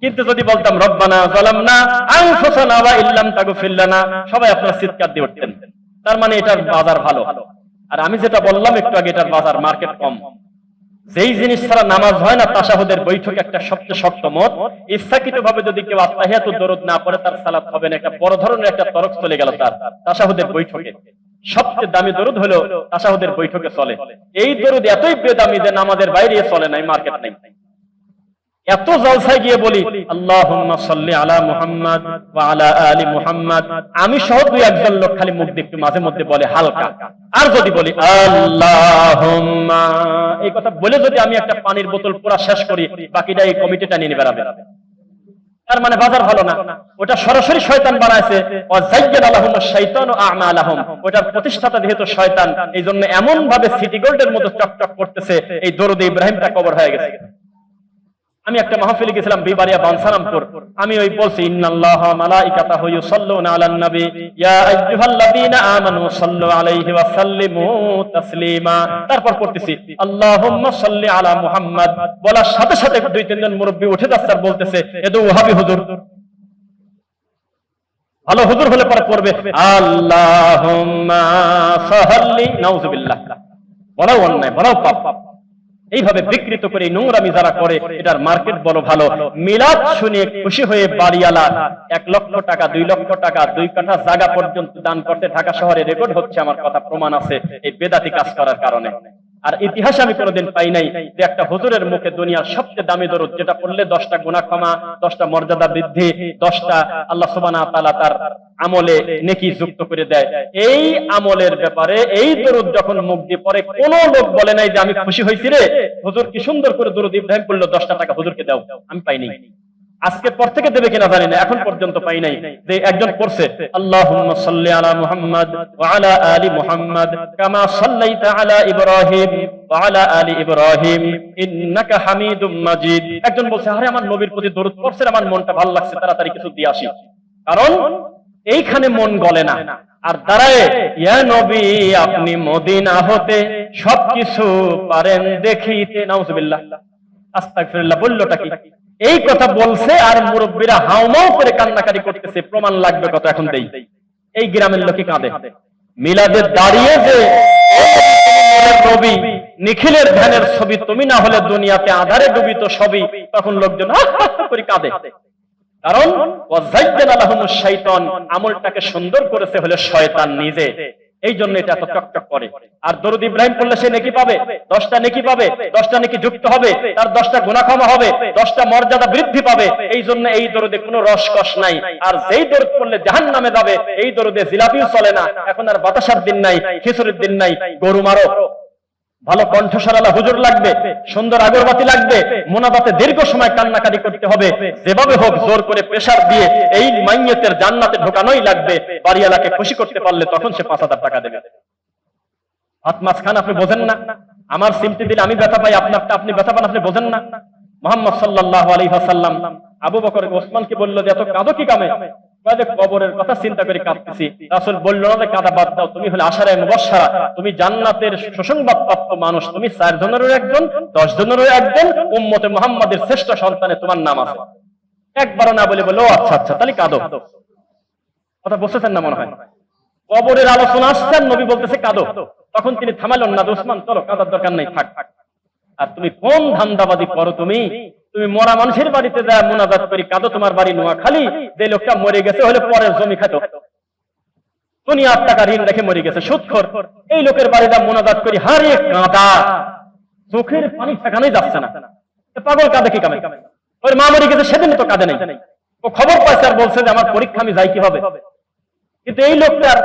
কিন্তু যদি বলতাম রব্বানা যালামনা আনফুসানা ওয়া ইল্লাম তাগফির লানা, সবাই আপনারা চিৎকার দিয়ে উঠতেন। তার মানে এটার বাজার ভালো। আর আমি যেটা বললাম একটু আগে, এটার বাজার মার্কেট কম। যেই জিনিস ছাড়া নামাজ হয় না, তাশাহুদের বৈঠক একটা সবচেয়ে শক্ত মত। ইচ্ছাকৃতভাবে যদি কেউ আত্তাহিয়াতুদ দরুদ না পড়ে তার সালাত হবে না, একটা বড় ধরনের একটা তরক চলে গেল তার তাশাহুদের বৈঠকে। সবচেয়ে দামি দরুদ হলো তাশাহুদের বৈঠকে চলে। এই দরুদ এতই বেদামি যে নামাজের বাইরে চলে নাই, মার্কেট নাই। এত জলসায় গিয়ে বলি আল্লাহুম্মা সাল্লি আলা মুহাম্মাদ ওয়া আলা আলি মুহাম্মাদ, আমি সহ দুই একজন লোক খালি মুখ দিয়ে একটু মাঝে মধ্যে বলে হালকা। আর যদি বলি আল্লাহুম্মা, এই কথা বলে যদি আমি একটা পানির বোতল পুরো শেষ করি, বাকিটা এই কমিটিটা নিয়ে বেরাবে। তার মানে বাজার ভালো না। ওটা সরাসরি শয়তান বানাইছে। ওয়া যায়্যানা লাহুমুশ শাইতানু আ'মালাহুম, ওটার প্রতিষ্ঠাতা যেহেতু শয়তান, এই জন্য এমন ভাবে সিটি গোল্ডের মতো চকচক করতেছে, এই দরুদ ইব্রাহিমটা কবর হয়ে গেছে। আমি একটা মাহফিলে গেছিলাম বিবারিয়া বানসারামপুর। আমি ওই বলছি ইন্নাল্লাহা ওয়া মালাইকাতাহু ইউসাল্লুনা আলান নবী ইয়া আইয়ুহাল্লাযীনা আমানু সাল্লু আলাইহি ওয়া সাল্লিমু তাসলিমা। তারপর পড়তেছি আল্লাহুম্মা সাল্লি আলা মুহাম্মাদ। বলার সাথে সাথে দুই তিনজন মুরব্বি উঠে যাচ্ছে আর বলতেছে এ তো ওহাবি হুজুর। ভালো হুজুর হলে পরে পড়বে আল্লাহুম্মা সাল্লি, নাউযুবিল্লাহ। বলাও অন্যায়, বলাও পাপ। এইভাবে বিকৃত করে নোংরামি যারা করে, এটার মার্কেট বড় ভালো। মিলাদ শুনে খুশি হয়ে বাড়িওয়ালা 1 লক্ষ টাকা 2 লক্ষ টাকা 2 কাঠা জায়গা পর্যন্ত দান করতে ঢাকা শহরে রেকর্ড হচ্ছে। আমার কথা প্রমাণ আছে এই বেদাতি কাজ করার কারণে। আর ইতিহাসে আমি কোনোদিন পাই নাই যে একটা হুজুরের মুখে দুনিয়ার সবচেয়ে দামি দরুদ, যেটা পড়লে 10টা গুনাহ ক্ষমা, 10টা মর্যাদা বৃদ্ধি, 10টা আল্লাহ সুবহানাহু ওয়া তাআলা তার আমলে নেকি যুক্ত করে দেয়। এই আমলের ব্যাপারে এই দরুদ যখন মুখ দিয়ে পড়ে, কোন লোক বলে নাই যে আমি খুশি হয়েছি রে হুজুর কি সুন্দর করে দরুদ ইব্রাহিম পড়লো, 10টা টাকা হুজুরকে দাও। আমি পাইনি। আজকে পর থেকে দেবে কিনা জানি না, এখন পর্যন্ত পাই নাই যে একজন পড়ছে আল্লাহুম্মা সাল্লি আলা মুহাম্মাদ ওয়া আলা আলি মুহাম্মাদ কামা সাল্লাইতা আলা ইব্রাহিম ওয়া আলা আলি ইব্রাহিম ইন্নাকা হামিদুম মাজিদ। একজন বলছে আরে আমার নবীর প্রতি দরুদ পড়ছে, আমার মনটা ভালো লাগছে, তাড়াতাড়ি কিছু দিয়ে আসি। কারণ এইখানে মন গলে না। আর দাঁড়ায় ইয়া নবী আপনি মদিনা হতে সবকিছু পারেন দেখিতে, নাউযুবিল্লাহ আস্তাগফিরুল্লাহ। বললোটা কি? এই কথা বলছে আর মুরব্বীরা হাউমাউ করে কান্নাকাটি করতেছে। প্রমাণ লাগবে কত? এখন দেই। এই গ্রামের লোকে কাঁদে মিলাদে দাঁড়িয়ে যে নবী নিখিলের ধ্যানের ছবি তুমি না হলে দুনিয়াতে আধারে ডুবিত সবই, তখন লোকজন করে কাঁদে। কারণ ওয়া যায়্যানা লাহুমুশ শাইতান, আমলটাকে সুন্দর করেছে হলে শয়তান নিজে। এই জন্য এটা এত চকচক করে। আর দরুদ ইব্রাহিম পড়লে সে নেকি পাবে, 10টা নেকি পাবে, 10টা নেকি যুক্ত হবে, তার 10টা গুনাহ ক্ষমা হবে, 10টা মর্যাদা বৃদ্ধি পাবে। এই জন্য এই দরুদে কোনো রসকস নাই। আর যেই দরুদ পড়লে জাহান্নামে যাবে, এই দরুদে জিলাপিও চলে না। এখন আর বাতাসার দিন নাই, খিচুড়ির দিন নাই, গরু মারো। ভালো কণ্ঠস্বরালা হুজুর লাগবে, সুন্দর আগরবাতি লাগবে, মোনাজাতে দীর্ঘ সময় কান্নাকাটি করতে হবে, যেভাবে হোক জোর করে প্রেসার দিয়ে এই মাইয়তের জান্নাতে ঢোকানোই লাগবে। বাড়িওয়ালাকে খুশি করতে পারলে তখন সে 5,000 টাকা দেবে। হাত মাঝখান আপনি বোঝেন না, আমার সিমটি দিলে আমি ব্যথা পাই, আপনারটা আপনি ব্যথা পান, আপনি বোঝেন না। মুহাম্মদ সাল্লাল্লাহু আলাইহি ওয়াসাল্লাম আবু বকর ওসমানকে বলল যে এত কাঁদো কি কামে? কবরের কথা চিন্তা করে কাঁদতেছি। রাসূল বলল না যে কাঁদা বাদ দাও, তুমি হলে আশারায়ে মুবাশশারা, তুমি জান্নাতের সুসংবাদপ্রাপ্ত মানুষ, তুমি 4 জনেরও একজন, 10 জনেরও একজন, উম্মতে মুহাম্মাদের শ্রেষ্ঠ সন্তানে তোমার নাম আছে। একবারও না বলে বলল আচ্ছা আচ্ছা তাহলে কাঁদো। কথা বুঝতেছেন না মনে হয়? কবরের আলোচনা আসছেন, নবী বলতেছে কাঁদো, তখন তিনি থামালেন না, ওসমান চলো কাঁদার দরকার নেই, থাক। আর তুমি কোন ধান্দাবাজি করো? তুমি মরা মানুষের বাড়িতে যা মোনাজাত করি কাঁদো, তোমার বাড়ি নোয়াখালী, যে লোকটা মরে গেছে হলে পরের জমি খাতো, দুনিয়ার টাকা ঋণ রেখে মরে গেছে, সুদখোর, এই লোকের বাড়ি যা মোনাজাত করি হারে কাঁদা, চোখের পানি ঠেকানোই যাচ্ছে না। পাগল কাঁদে কি কামে? ওর মা মরে গেছে সেদিন তো কাঁদে নাই, ও খবর পাইছে আর বলছে যে আমার পরীক্ষা আমি যাই কিভাবে। কিন্তু এই লোকটার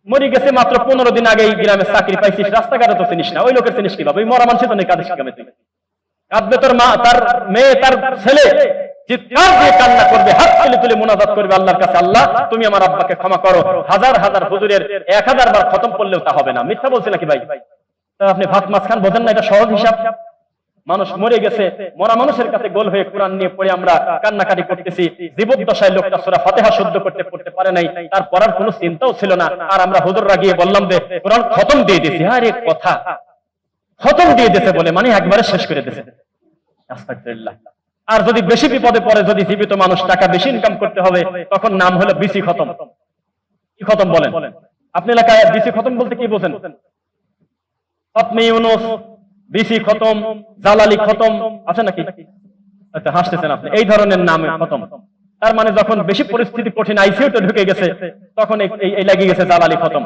মরে গেছে মাত্র 15 দিন আগে, এই গ্রামে চাকরি পাইছিস, রাস্তাঘাটে তো চিনিস না, ওই লোকের চিনিস কিভাবে? ওই মরা মানুষের তো নেই, কাঁদিস কিভাবে তুই? কাঁদবে তোর মা, তার মেয়ে, তার ছেলে চিৎকার দিয়ে কান্না করবে, হাত তুলে তুলে মুনাজাত করবে আল্লাহর কাছে, আল্লাহ তুমি আমার আব্বাকে ক্ষমা করো। হাজার হাজার হুজুরের 1000 বার খতম করলেও তা হবে না। মিথ্যা বলছে নাকি ভাই? আপনি ভাত মাঝখান বোঝেন না? এটা সহজ হিসাব। মানুষ মরে গেছে, মরা মানুষের কাছে গোল হয়ে কোরআন নিয়ে পড়ে আমরা কান্নাকাটি করতেছি। জীবদ্দশায় লোকটা সূরা ফাতিহা শুদ্ধ পড়তে পারে নাই, তার পড়ার কোনো চিন্তাও ছিল না, আর আমরা হুজুররা গিয়ে বললাম যে কোরআন খতম দিয়ে দিয়েছি। আরে কথা খতম দিয়ে দিয়েছে বলে মানে একবারে শেষ করে দিয়েছে। আস্তাগফিরুল্লাহ। আর যদি বেশি বিপদে পড়ে, যদি জীবিত মানুষ টাকা বেশি ইনকাম করতে হবে, তখন নাম হলো বিসি খতম। কি খতম বলেন আপনি এলাকায়? বিসি খতম বলতে কি বোঝেন? খতমে ইউনূস, বিসি খতম, জালালি খতম আছে নাকি? আচ্ছা হাসতেছেন আপনি। এই ধরনের নামে খতম, তার মানে যখন বেশি পরিস্থিতি কঠিন, আইসিইউতে ঢুকে গেছে, তখন এই লাগিয়ে গেছে জালালি খতম।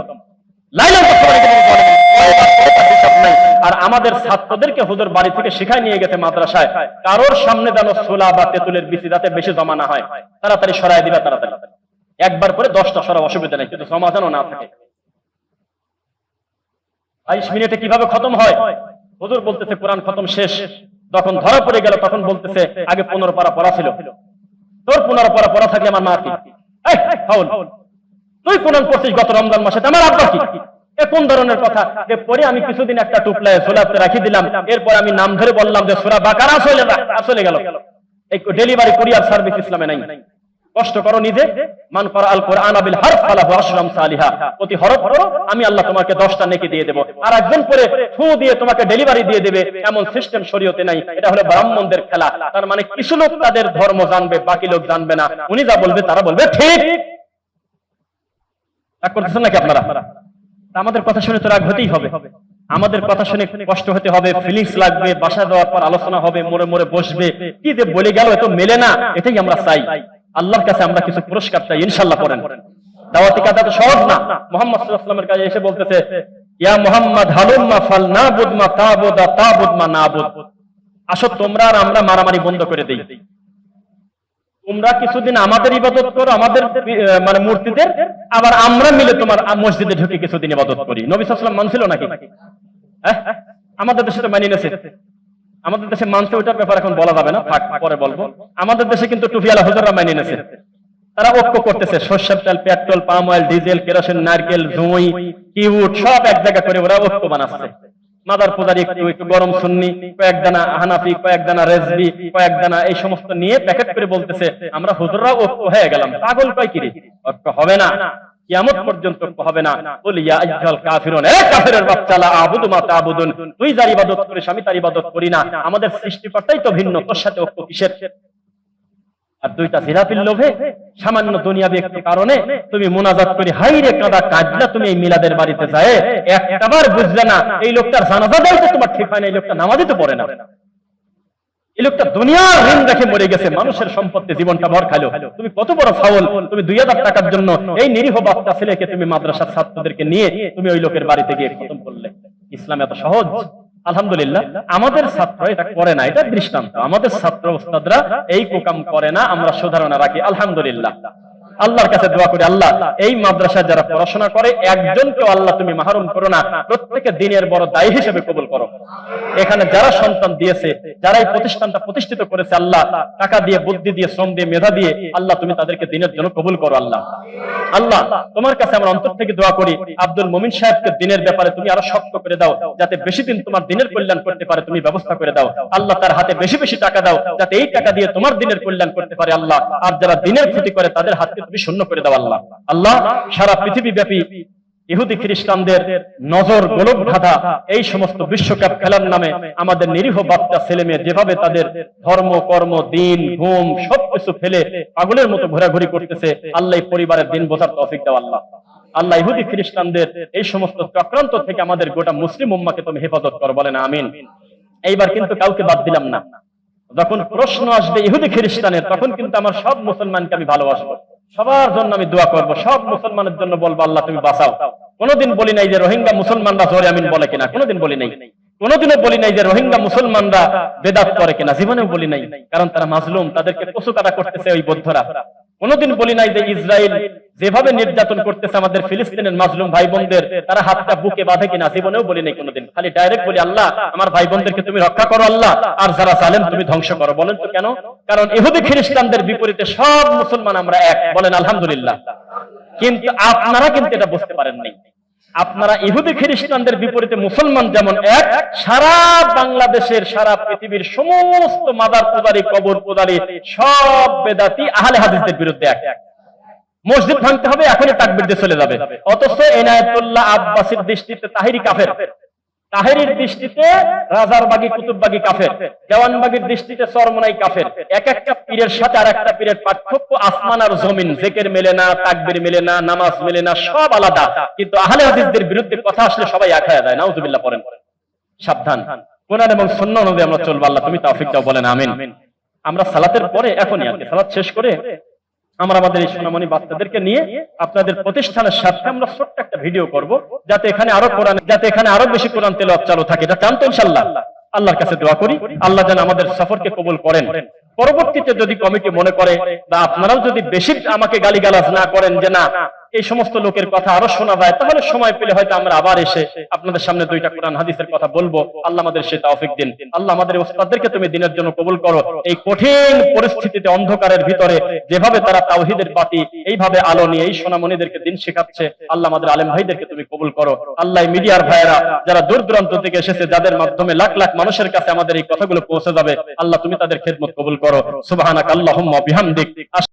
আর আমাদের ছাত্রদেরকে হুজুর বাড়ি থেকে শিখাই নিয়ে গেছে মাদ্রাসায়, কারোর সামনে যেন ছোলা বা তেঁতুলের বিচি যাতে বেশি জমা না হয়, তাড়াতাড়ি সরাই দিবা, তাড়াতাড়ি একবার করে 10টা সরা, অসুবিধা নেই, কিন্তু জমা যেন না থাকে। 22 মিনিটে কিভাবে খতম হয়? হুজুর বলতেছে কোরআন খতম শেষ, যখন ধরা পড়ে গেল তখন বলতেছে আগে 15 পারা পড়া ছিল, তোর 15 পারা পড়া থাকলে আমার মা কি? তুই কোরআন পড়ছিস গত রমজান মাসে, আমার আব্বা কি? কোন ধরনের কথা? পরে আমি কিছুদিন একটা টুপলায় সোলাতে রাখি দিলাম, এরপর আমি নাম ধরে বললাম যে সূরা বাকারা চলে গেল। এই ডেলিভারি কুরিয়ার সার্ভিস ইসলামে নাই। কষ্ট করো নিজে। মান ক্বারাআল কুরআনা বিল হরফ ফালাহু আশরাম সালিহা, প্রতি হরফ পড়ো আমি আল্লাহ তোমাকে 10টা নেকি দিয়ে দেব। আর একজন পরে ফু দিয়ে তোমাকে ডেলিভারি দিয়ে দেবে, এমন সিস্টেম শরীয়তে নাই। এটা হলো ব্রাহ্মণদের খেলা। তার মানে কিছু লোক তাদের ধর্ম জানবে, বাকি লোক জানবে না। উনি যা বলবে তারা বলবে ঠিক। রাগ করতেছেন নাকি আপনারা? আমাদের কথা শুনে তো রাগ হতেই হবে, আমাদের কথা শুনে কষ্ট হতে হবে, ফিলিংস লাগবে, বাসা যাওয়ার পর আলোচনা হবে, মোড়ে মোড়ে বসবে, কি যে বলে গেল এত মেলে না, এটাই আমরা চাই। আল্লাহর কাছে আমরা কিছু পুরস্কার চাই ইনশাআল্লাহ। পড়েন, দাওয়াতি কাজ এত সহজ না। মুহাম্মদ সাল্লাল্লাহু আলাইহি ওয়াসাল্লামের কাছে এসে বলতেছে ইয়া মুহাম্মদ হালুম্মা ফালনাবুদ মা তাবুদা তাবুদ মা নাবুদ, আসো তোমরা আর আমরা মারামারি বন্ধ করে দেই। তোমরা কিছুদিন আমাদের ইবাদত করো, আমাদের মানে মূর্তিদের, আবার আমরা মিলে তোমার মসজিদে ঢুকে কিছুদিন ইবাদত করি। নবী সাল্লাল্লাহু আলাইহি ওয়াসাল্লাম মানছিল নাকি? আমাদের দেশে তো মানিয়ে নিয়েছে। আমাদের দেশে মানছে, ওইটার ব্যাপার এখন বলা যাবে না, থাক পরে বলবো। আমাদের দেশে কিন্তু টুপিওয়ালা হুজুররা মানিয়ে নিয়েছে। তারা ঐক্য করতেছে, সরষের তেল, petrol, palm oil, diesel, kerosene, নারকেল, জুঁই, কিউট সব এক জায়গা করে ওরা ঐক্য বানাচ্ছে। মাদার পূজারি একটু গরম সুন্নি, কয়েক দানা হানাফি, কয়েক দানা রেজবি, কয়েক দানা এই সমস্ত নিয়ে প্যাকেট করে বলতেছে আমরা হুজুররাও ঐক্য হয়ে গেলাম। পাগল কয় কি রে? ঐক্য হবে না, কিয়ামত পর্যন্ত হবে না। বলি ইয়া আইয়ুহাল কাফিরুন, এ কাফেরের বাচ্চা, লা আবুদু মা তা'বুদুন, তুই যার ইবাদত করিস আমি তার ইবাদত করি না। আমাদের সৃষ্টিকর্তাই তো ভিন্ন, তোর সাথে ঐক্য কিসের? আর দুইটা জিলাপির লোভে, সামান্য দুনিয়াবি একটু কারণে তুমি মুনাজাত করি হাইরে কাঁদা কাজলা, তুমি এই মিলাদের বাড়িতে যায় একটাবার বুঝলে না এই লোকটার জানাজা দেওয়া তোমার ঠিক হয় না, এই লোকটা নামাজই তো পড়ে না, এই লোকটা দুনিয়ার ঋণ রেখে মরে গেছে, মানুষের সম্পত্তি জীবনটা ভর খাইলো। তুমি কত বড় ফাউল, তুমি 2000 টাকার জন্য এই নিরীহ বাচ্চা ছেলেকে তুমি মাদ্রাসার ছাত্রদেরকে নিয়ে তুমি ওই লোকের বাড়িতে গিয়ে খতম করলে। ইসলাম এত সহজ? আলহামদুলিল্লাহ আমাদের ছাত্র এটা করে না, এটা দৃষ্টান্ত। আমাদের ছাত্র ওস্তাদরা এই প্রকাম করে না, আমরা সুধারণা রাখি আলহামদুলিল্লাহ। আল্লাহর কাছে দোয়া করি, আল্লাহ এই মাদ্রাসায় যারা পড়াশোনা করে একজনকেও আল্লাহ তুমি মাহরুম করো না, প্রত্যেকে দিনের বড় দায়ী হিসেবে কবুল করো। এখানে যারা সন্তান দিয়েছে, যারা এই প্রতিষ্ঠানটা প্রতিষ্ঠিত করেছে, আল্লাহ টাকা দিয়ে, বুদ্ধি দিয়ে, শ্রম দিয়ে, মেধা দিয়ে, আল্লাহ তুমি তাদেরকে দিনের জন্য কবুল করো। আল্লাহ আল্লাহ তোমার কাছে আমরা অন্তর থেকে দোয়া করি, আব্দুল মুমিন সাহেবকে দিনের ব্যাপারে তুমি আরো শক্ত করে দাও, যাতে বেশি দিন তোমার দিনের কল্যাণ করতে পারে, তুমি ব্যবস্থা করে দাও। আল্লাহ তার হাতে বেশি বেশি টাকা দাও, যাতে এই টাকা দিয়ে তোমার দিনের কল্যাণ করতে পারে। আল্লাহ আর যারা দিনের ক্ষতি করে তাদের হাতকে তুমি শূন্য করে দাও। আল্লাহ আল্লাহ সারা পৃথিবী ব্যাপী ইহুদি খ্রিস্টানদের নজর গোলক ধাঁধা এই সমস্ত বিশ্বকাপ খেলার নামে আমাদের নিরীহ বাচ্চা ছেলে মেয়ে যেভাবে তাদের ধর্ম, কর্ম, দিন, ঘুম সবকিছু ফেলে পাগলের মতো ঘোরাঘুরি করতেছে, আল্লাহ পরিবারের দিন বোঝার তৌফিক দাও। আল্লাহ আল্লাহ ইহুদি খ্রিস্টানদের এই সমস্ত চক্রান্ত থেকে আমাদের গোটা মুসলিম উম্মাহকে তুমি হেফাজত করো, বলেন আমিন। এইবার কিন্তু কাউকে বাদ দিলাম না। যখন প্রশ্ন আসবে ইহুদি খ্রিস্টানের, তখন কিন্তু আমার সব মুসলমানকে আমি ভালোবাসবো, সবার জন্য আমি দোয়া করব, সব মুসলমানের জন্য বলবো আল্লাহ তুমি বাঁচাও। কোনোদিন বলি নাই যে রোহিঙ্গা মুসলমানরা জোরে আমিন বলে কিনা, কোনোদিন বলি নাই। কোনোদিনও বলি নাই যে রোহিঙ্গা মুসলমানরা বেদাত করে কিনা, জীবনেও বলি নাই, কারণ তারা মাজলুম, তাদেরকে কচু কাটা করতেছে ওই বৌদ্ধরা। কোনোদিন বলি নাই যে ইসরায়েল যেভাবে নির্যাতন করতেছে আমাদের ফিলিস্তিনের মাজলুম ভাই বোনদের, তারা হাতটা বুকে বাঁধে কিনা, জীবনেও বলি নাই কোনোদিন। খালি ডাইরেক্ট বলি আল্লাহ আমার ভাই বোনদেরকে তুমি রক্ষা করো আল্লাহ, আর যারা জালেম তুমি ধ্বংস করো। বলেন তো কেন? কারণ ইহুদি খ্রিস্টানদের বিপরীতে সব মুসলমান আমরা এক, বলেন আলহামদুলিল্লাহ। কিন্তু আপনারা কিন্তু এটা বুঝতে পারেন নাই। আপনারা ইহুদি খ্রিস্টানদের বিপরীতে মুসলমান যেমন এক, সারা বাংলাদেশের, সারা পৃথিবীর সমস্ত মাদার পূজারী, কবর পূজারী, সব বেদাতি আহলে হাদিসদের বিরুদ্ধে এক। মসজিদ ভাঙতে হবে, এখনই তাকবীর দিয়ে চলে যাবে। অথচ এনায়েতুল্লাহ আব্বাসীর দৃষ্টিতে তাহেরি কাফের, তাহেরির দৃষ্টিতে রাজারবাগী কুতুববাগী কাফের, দেওয়ানবাগীর দৃষ্টিতে চরমনাই কাফের। এক একটা পীরের সাথে আর একটা পীরের পার্থক্য আসমান আর জমিন, জিকির মেলে না, তাকবীর মেলে না, নামাজ মেলে না, সব আলাদা। কিন্তু আহলে হাদিসদের বিরুদ্ধে কথা আসলে সবাই এক হয়ে যায়। নাউজুবিল্লাহ পড়েন। সাবধান, কোরআন এবং সুন্নাহ অনুযায়ী আমরা চলবো। আল্লাহ তুমি তৌফিক দাও, বলেন আমিন। আমরা সালাতের পরে এখনই আছি, সালাত শেষ করে আমরা আমাদের এই সোনামণি বাচ্চাদেরকে নিয়ে আপনাদের প্রতিষ্ঠানের সাথে আমরা ছোট্ট একটা ভিডিও করব, যাতে এখানে আরো বেশি কোরআন তেলাওয়াত চালু থাকে। এটা চান তো ইনশাআল্লাহ? আল্লাহর কাছে দোয়া করি আল্লাহ যেন আমাদের সফরকে কবুল করেন। পরবর্তীতে যদি কমিটি মনে করে বা আপনারাও যদি বেশি আমাকে গালিগালাজ না করেন যে না এই সমস্ত লোকের কথা আরো শোনা যায়, তাহলে সময় পেলে হয়তো আমরা আবার এসে আপনাদের সামনে দুইটা কোরআন হাদিসের কথা বলবো। আল্লাহ আমাদের সে তৌফিক দিন। আল্লাহ আমাদের ওস্তাদদেরকে তুমি দিনের জন্য কবুল করো। এই কঠিন পরিস্থিতিতে, অন্ধকারের ভিতরে যেভাবে তারা তাওহীদের বাতি এইভাবে আলো নিয়ে এই সোনামণিদেরকে দিন শেখাচ্ছে, আল্লাহ আমাদের আলেম ভাইদেরকে তুমি কবুল করো। আল্লাহ মিডিয়ার ভাইয়েরা যারা দূর দূরান্ত থেকে এসেছে, যাদের মাধ্যমে লাখ লাখ মানুষের কাছে আমাদের এই কথাগুলো পৌঁছে যাবে, আল্লাহ তুমি তাদের খেদমত কবুল করো। সুবহানাক আল্লাহুম্মা বিহামদিক।